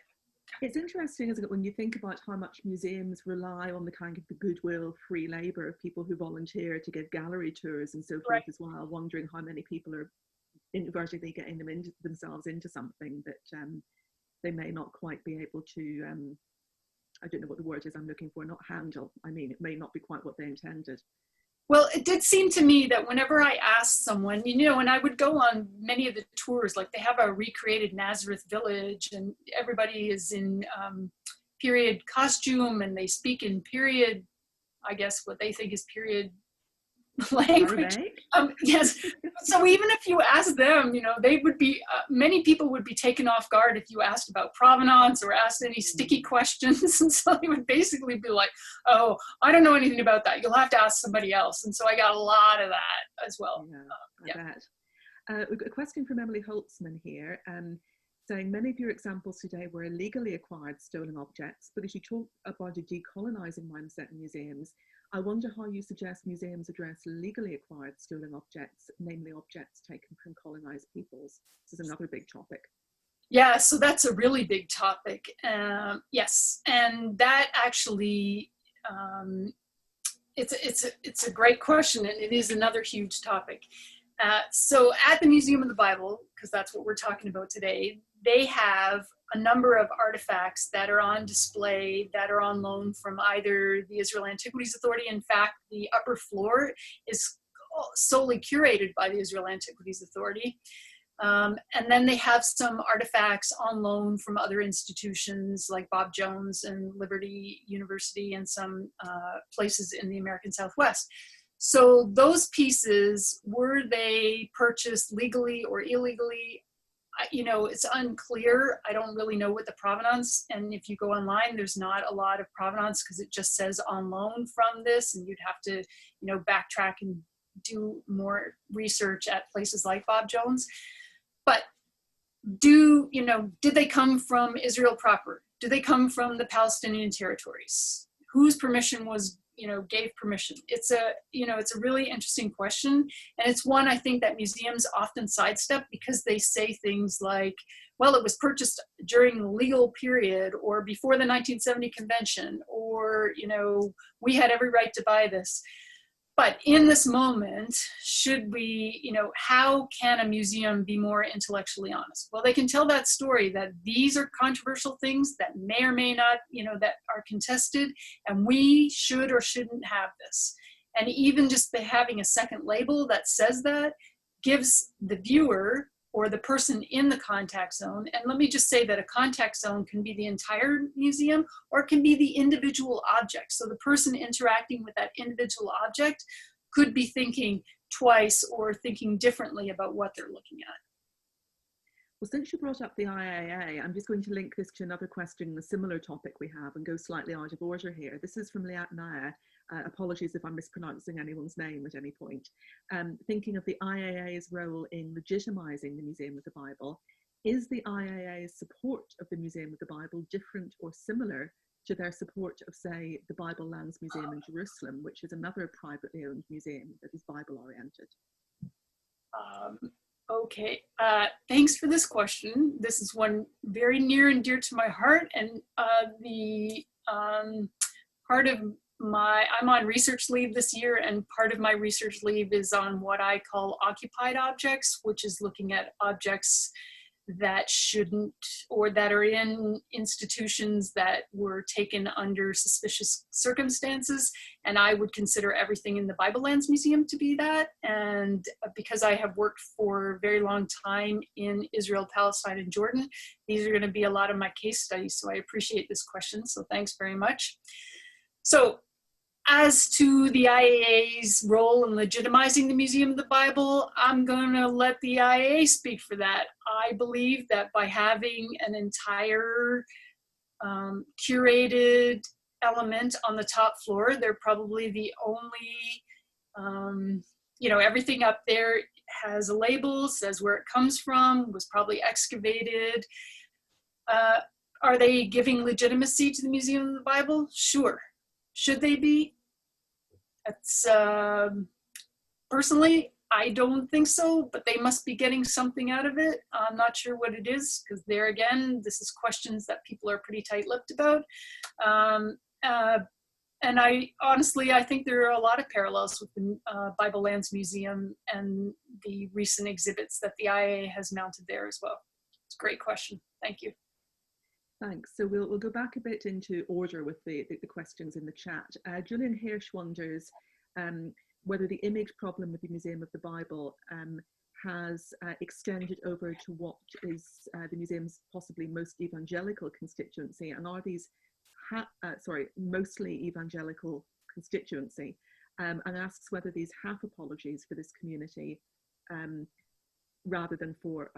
It's interesting, isn't it, when you think about how much museums rely on the kind of the goodwill, free labour of people who volunteer to give gallery tours and so forth as well, wondering how many people are inadvertently getting themselves into something that they may not quite be able to, I don't know what the word is I'm looking for, not handle. I mean, it may not be quite what they intended. Well, it did seem to me that whenever I asked someone, you know, and I would go on many of the tours, like they have a recreated Nazareth village, and everybody is in period costume, and they speak in period, I guess what they think is period language. Yes. So even if you ask them, you know, they would be, many people would be taken off guard if you asked about provenance or asked any sticky questions. And so they would basically be like, oh, I don't know anything about that. You'll have to ask somebody else. And so I got a lot of that as well. I bet. We've got a question from Emily Holtzman here, saying many of your examples today were illegally acquired stolen objects, but as you talk about a decolonizing mindset in museums, I wonder how you suggest museums address legally acquired stolen objects, namely objects taken from colonized peoples. This is another big topic. Yeah, so that's a really big topic. Yes, and that actually, it's a great question, and it is another huge topic. So at the Museum of the Bible, because that's what we're talking about today, they have a number of artifacts that are on display, that are on loan from either the Israel Antiquities Authority. In fact, the upper floor is solely curated by the Israel Antiquities Authority. And then they have some artifacts on loan from other institutions like Bob Jones and Liberty University and some places in the American Southwest. So those pieces, were they purchased legally or illegally? It's unclear. I don't really know what the provenance, and if you go online, there's not a lot of provenance because it just says on loan from this, and you'd have to, backtrack and do more research at places like Bob Jones. But did they come from Israel proper? Do they come from the Palestinian territories? Whose permission gave permission? It's a really interesting question. And it's one I think that museums often sidestep because they say things like, well, it was purchased during the legal period or before the 1970 convention, or, we had every right to buy this. But in this moment, should we, how can a museum be more intellectually honest? Well, they can tell that story that these are controversial things that may or may not, that are contested, and we should or shouldn't have this. And even just having a second label that says that gives the viewer or the person in the contact zone, and let me just say that a contact zone can be the entire museum or it can be the individual object. So the person interacting with that individual object could be thinking twice or thinking differently about what they're looking at. Well, since you brought up the IAA, I'm just going to link this to another question on a similar topic we have and go slightly out of order here. This is from Liat Naya. Apologies if I'm mispronouncing anyone's name at any point. Thinking of the IAA's role in legitimizing the Museum of the Bible, is the IAA's support of the Museum of the Bible different or similar to their support of, say, the Bible Lands Museum in Jerusalem, which is another privately owned museum that is Bible-oriented? Okay, thanks for this question. This is one very near and dear to my heart, and I'm on research leave this year, and part of my research leave is on what I call occupied objects, which is looking at objects that shouldn't, or that are in institutions that were taken under suspicious circumstances. And I would consider everything in the Bible Lands Museum to be that. And because I have worked for a very long time in Israel, Palestine, and Jordan, these are going to be a lot of my case studies. So I appreciate this question. So thanks very much. So as to the IAA's role in legitimizing the Museum of the Bible, I'm going to let the IAA speak for that. I believe that by having an entire curated element on the top floor, they're probably the only, everything up there has a label, says where it comes from, was probably excavated. Are they giving legitimacy to the Museum of the Bible? Sure. Should they be? That's personally, I don't think so, but they must be getting something out of it. I'm not sure what it is, because there again, this is questions that people are pretty tight-lipped about. And I think there are a lot of parallels with the Bible Lands Museum and the recent exhibits that the IAA has mounted there as well. It's a great question. Thank you. Thanks. So we'll go back a bit into order with the questions in the chat. Julian Hirsch wonders whether the image problem with the Museum of the Bible has extended over to what is the museum's possibly most evangelical constituency, and are these mostly evangelical constituency, and asks whether these half apologies for this community rather than for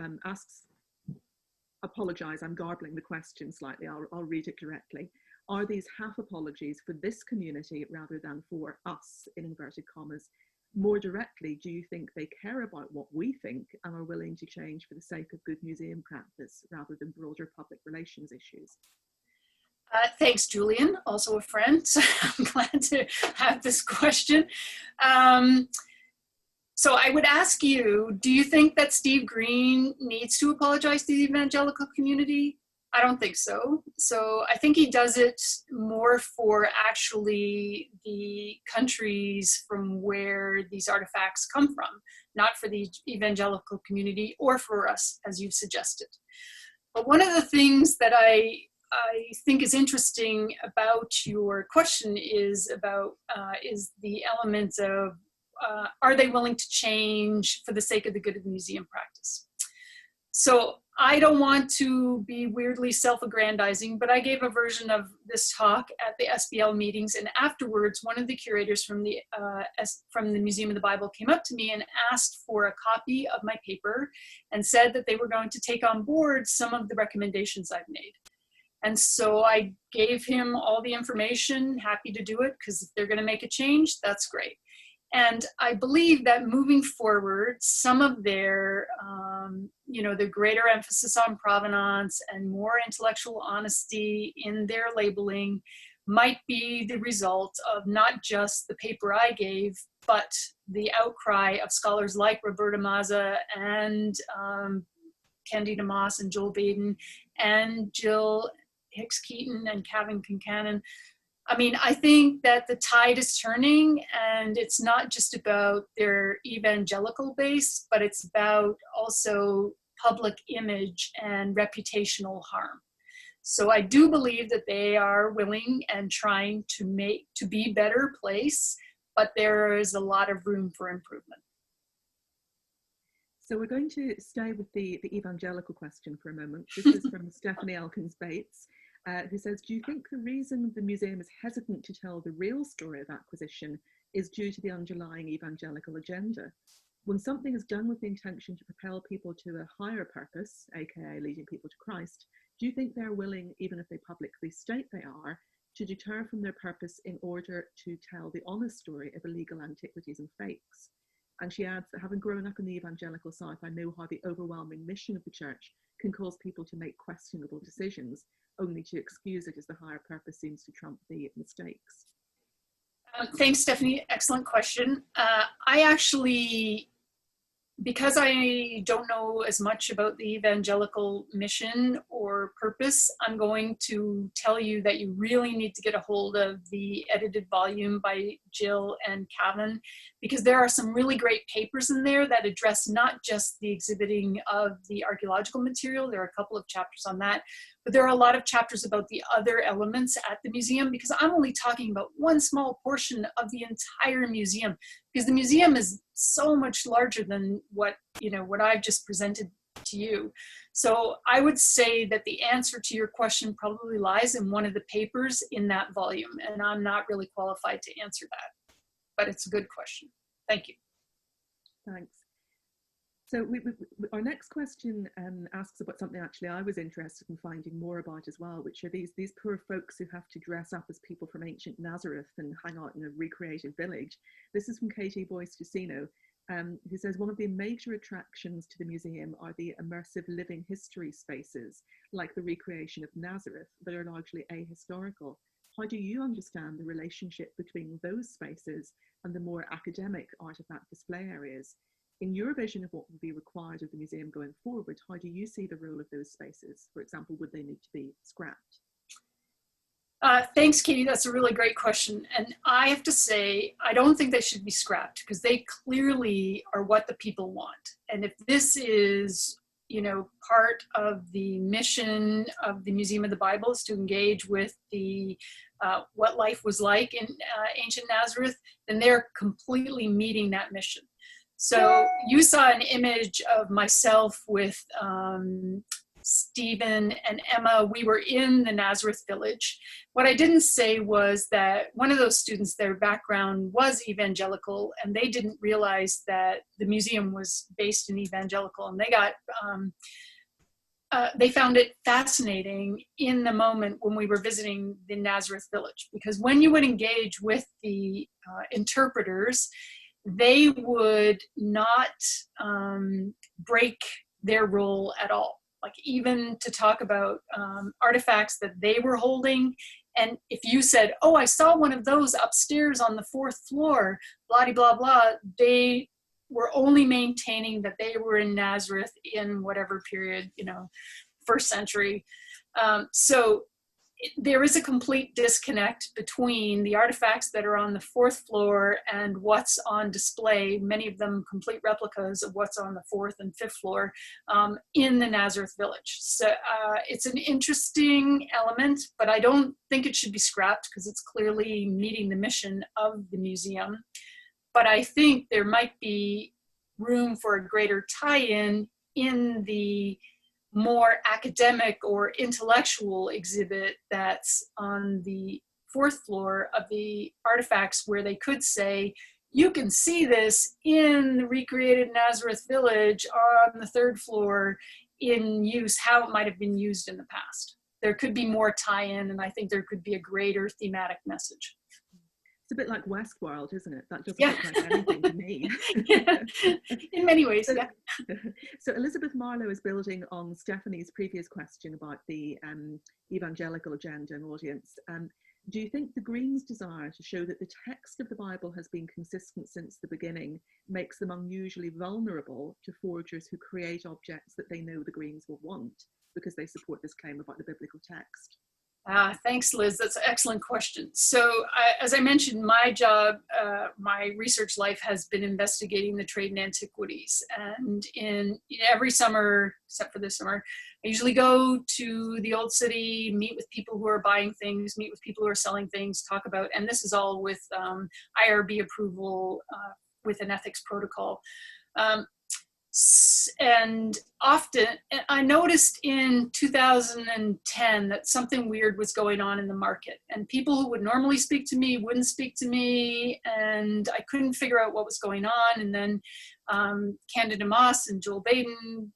apologize, I'm garbling the question slightly, I'll read it directly. Are these half apologies for this community rather than for us, in inverted commas? More directly, do you think they care about what we think and are willing to change for the sake of good museum practice rather than broader public relations issues? Thanks, Julian, also a friend. So I'm glad to have this question. So I would ask you, do you think that Steve Green needs to apologize to the evangelical community? I don't think so. So I think he does it more for actually the countries from where these artifacts come from, not for the evangelical community or for us, as you've suggested. But one of the things that I think is interesting about your question is the element of are they willing to change for the sake of the good of the museum practice? So I don't want to be weirdly self-aggrandizing, but I gave a version of this talk at the SBL meetings, and afterwards, one of the curators from the Museum of the Bible came up to me and asked for a copy of my paper and said that they were going to take on board some of the recommendations I've made. And so I gave him all the information, happy to do it, because if they're going to make a change, that's great. And I believe that moving forward, some of their, the greater emphasis on provenance and more intellectual honesty in their labeling might be the result of not just the paper I gave, but the outcry of scholars like Roberta Mazza and Candida Moss and Joel Baden and Jill Hicks-Keaton and Kevin Kincannon. I mean, I think that the tide is turning, and it's not just about their evangelical base, but it's about also public image and reputational harm. So I do believe that they are willing and trying to be a better place, but there is a lot of room for improvement. So we're going to stay with the evangelical question for a moment. This is from Stephanie Elkins Bates. Who says, do you think the reason the museum is hesitant to tell the real story of acquisition is due to the underlying evangelical agenda? When something is done with the intention to propel people to a higher purpose, aka leading people to Christ, do you think they're willing, even if they publicly state they are, to deter from their purpose in order to tell the honest story of illegal antiquities and fakes? And she adds that having grown up in the evangelical South, I know how the overwhelming mission of the church can cause people to make questionable decisions, only to excuse it as the higher purpose seems to trump the mistakes. Thanks, Stephanie. Excellent question. I actually, because I don't know as much about the evangelical mission or purpose, I'm going to tell you that you really need to get a hold of the edited volume by Jill and Kevin, because there are some really great papers in there that address not just the exhibiting of the archaeological material. There are a couple of chapters on that, but there are a lot of chapters about the other elements at the museum, because I'm only talking about one small portion of the entire museum, because the museum is so much larger than what I've just presented to you. So I would say that the answer to your question probably lies in one of the papers in that volume, and I'm not really qualified to answer that, but it's a good question. Thank you. Thanks. So our next question asks about something actually I was interested in finding more about as well, which are these poor folks who have to dress up as people from ancient Nazareth and hang out in a recreated village. This is from Katie Boyce-Jusino, who says one of the major attractions to the museum are the immersive living history spaces, like the recreation of Nazareth, that are largely ahistorical. How do you understand the relationship between those spaces and the more academic artifact display areas? In your vision of what would be required of the museum going forward, how do you see the role of those spaces? For example, would they need to be scrapped? Thanks, Katie. That's a really great question. And I have to say, I don't think they should be scrapped, because they clearly are what the people want. And if this is, part of the mission of the Museum of the Bible is to engage with the what life was like in ancient Nazareth, then they're completely meeting that mission. So you saw an image of myself with Stephen and Emma. We were in the Nazareth village. What I didn't say was that one of those students, their background was evangelical, and they didn't realize that the museum was based in evangelical, and they found it fascinating in the moment when we were visiting the Nazareth village, because when you would engage with the interpreters, they would not break their role at all. Like, even to talk about artifacts that they were holding. And if you said, oh, I saw one of those upstairs on the 4th floor, blah, blah, blah, they we're only maintaining that they were in Nazareth in whatever period, you know, 1st century. So there is a complete disconnect between the artifacts that are on the 4th floor and what's on display, many of them complete replicas of what's on the 4th and 5th floor in the Nazareth village. So it's an interesting element, but I don't think it should be scrapped because it's clearly meeting the mission of the museum. But I think there might be room for a greater tie-in in the more academic or intellectual exhibit that's on the 4th floor of the artifacts, where they could say, you can see this in the recreated Nazareth village on the 3rd floor in use, how it might have been used in the past. There could be more tie-in, and I think there could be a greater thematic message. It's a bit like Westworld, isn't it? That doesn't Yeah. look like anything to me. Yeah. In many ways, yeah. So Elizabeth Marlowe is building on Stephanie's previous question about the evangelical agenda and audience. Do you think the Greens' desire to show that the text of the Bible has been consistent since the beginning makes them unusually vulnerable to forgers who create objects that they know the Greens will want because they support this claim about the biblical text? Thanks, Liz. That's an excellent question. So as I mentioned, my job, my research life has been investigating the trade in antiquities. And in every summer, except for this summer, I usually go to the old city, meet with people who are buying things, meet with people who are selling things, talk about, and this is all with IRB approval with an ethics protocol. And often, I noticed in 2010 that something weird was going on in the market, and people who would normally speak to me wouldn't speak to me, and I couldn't figure out what was going on. And then Candida Moss and Joel Baden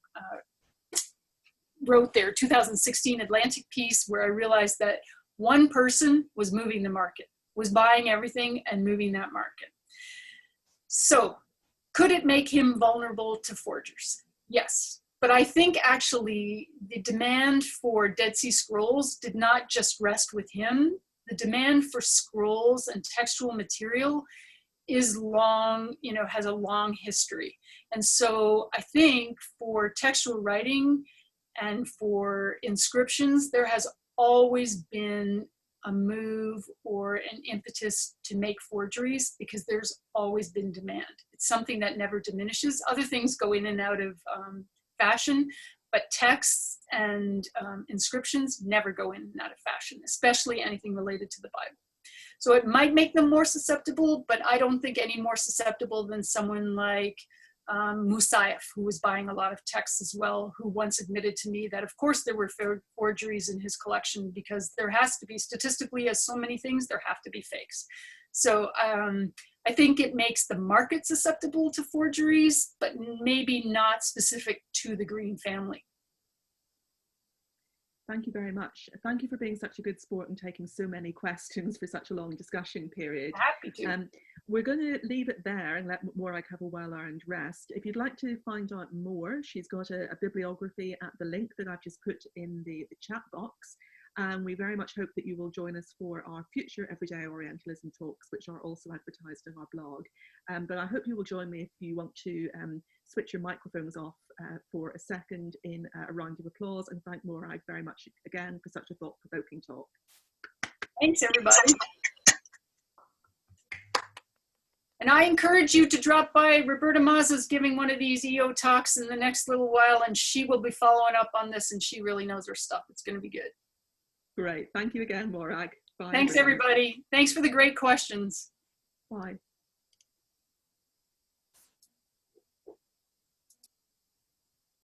wrote their 2016 Atlantic piece, where I realized that one person was moving the market, was buying everything and moving that market. So could it make him vulnerable to forgers? Yes. But I think actually the demand for Dead Sea Scrolls did not just rest with him. The demand for scrolls and textual material is long, you know, has a long history. And so I think for textual writing and for inscriptions, there has always been a move or an impetus to make forgeries because there's always been demand. It's something that never diminishes. Other things go in and out of fashion, but texts and inscriptions never go in and out of fashion, especially anything related to the Bible. So it might make them more susceptible, but I don't think any more susceptible than someone like Musayev, who was buying a lot of texts as well, who once admitted to me that of course there were forgeries in his collection because there has to be, statistically as so many things, there have to be fakes. So I think it makes the market susceptible to forgeries, but maybe not specific to the Green family. Thank you very much. Thank you for being such a good sport and taking so many questions for such a long discussion period. Happy to. We're going to leave it there and let Morag have a well-earned rest. If you'd like to find out more, she's got a bibliography at the link that I've just put in the chat box. And we very much hope that you will join us for our future Everyday Orientalism talks, which are also advertised on our blog. But I hope you will join me if you want to switch your microphones off for a second in a round of applause, and thank Morag very much again for such a thought-provoking talk. Thanks, everybody. And I encourage you to drop by. Roberta Mazza's giving one of these EO talks in the next little while, and she will be following up on this, and she really knows her stuff. It's going to be good. Great. Thank you again, Morag. Bye. Thanks, everybody. Thanks for the great questions. Bye.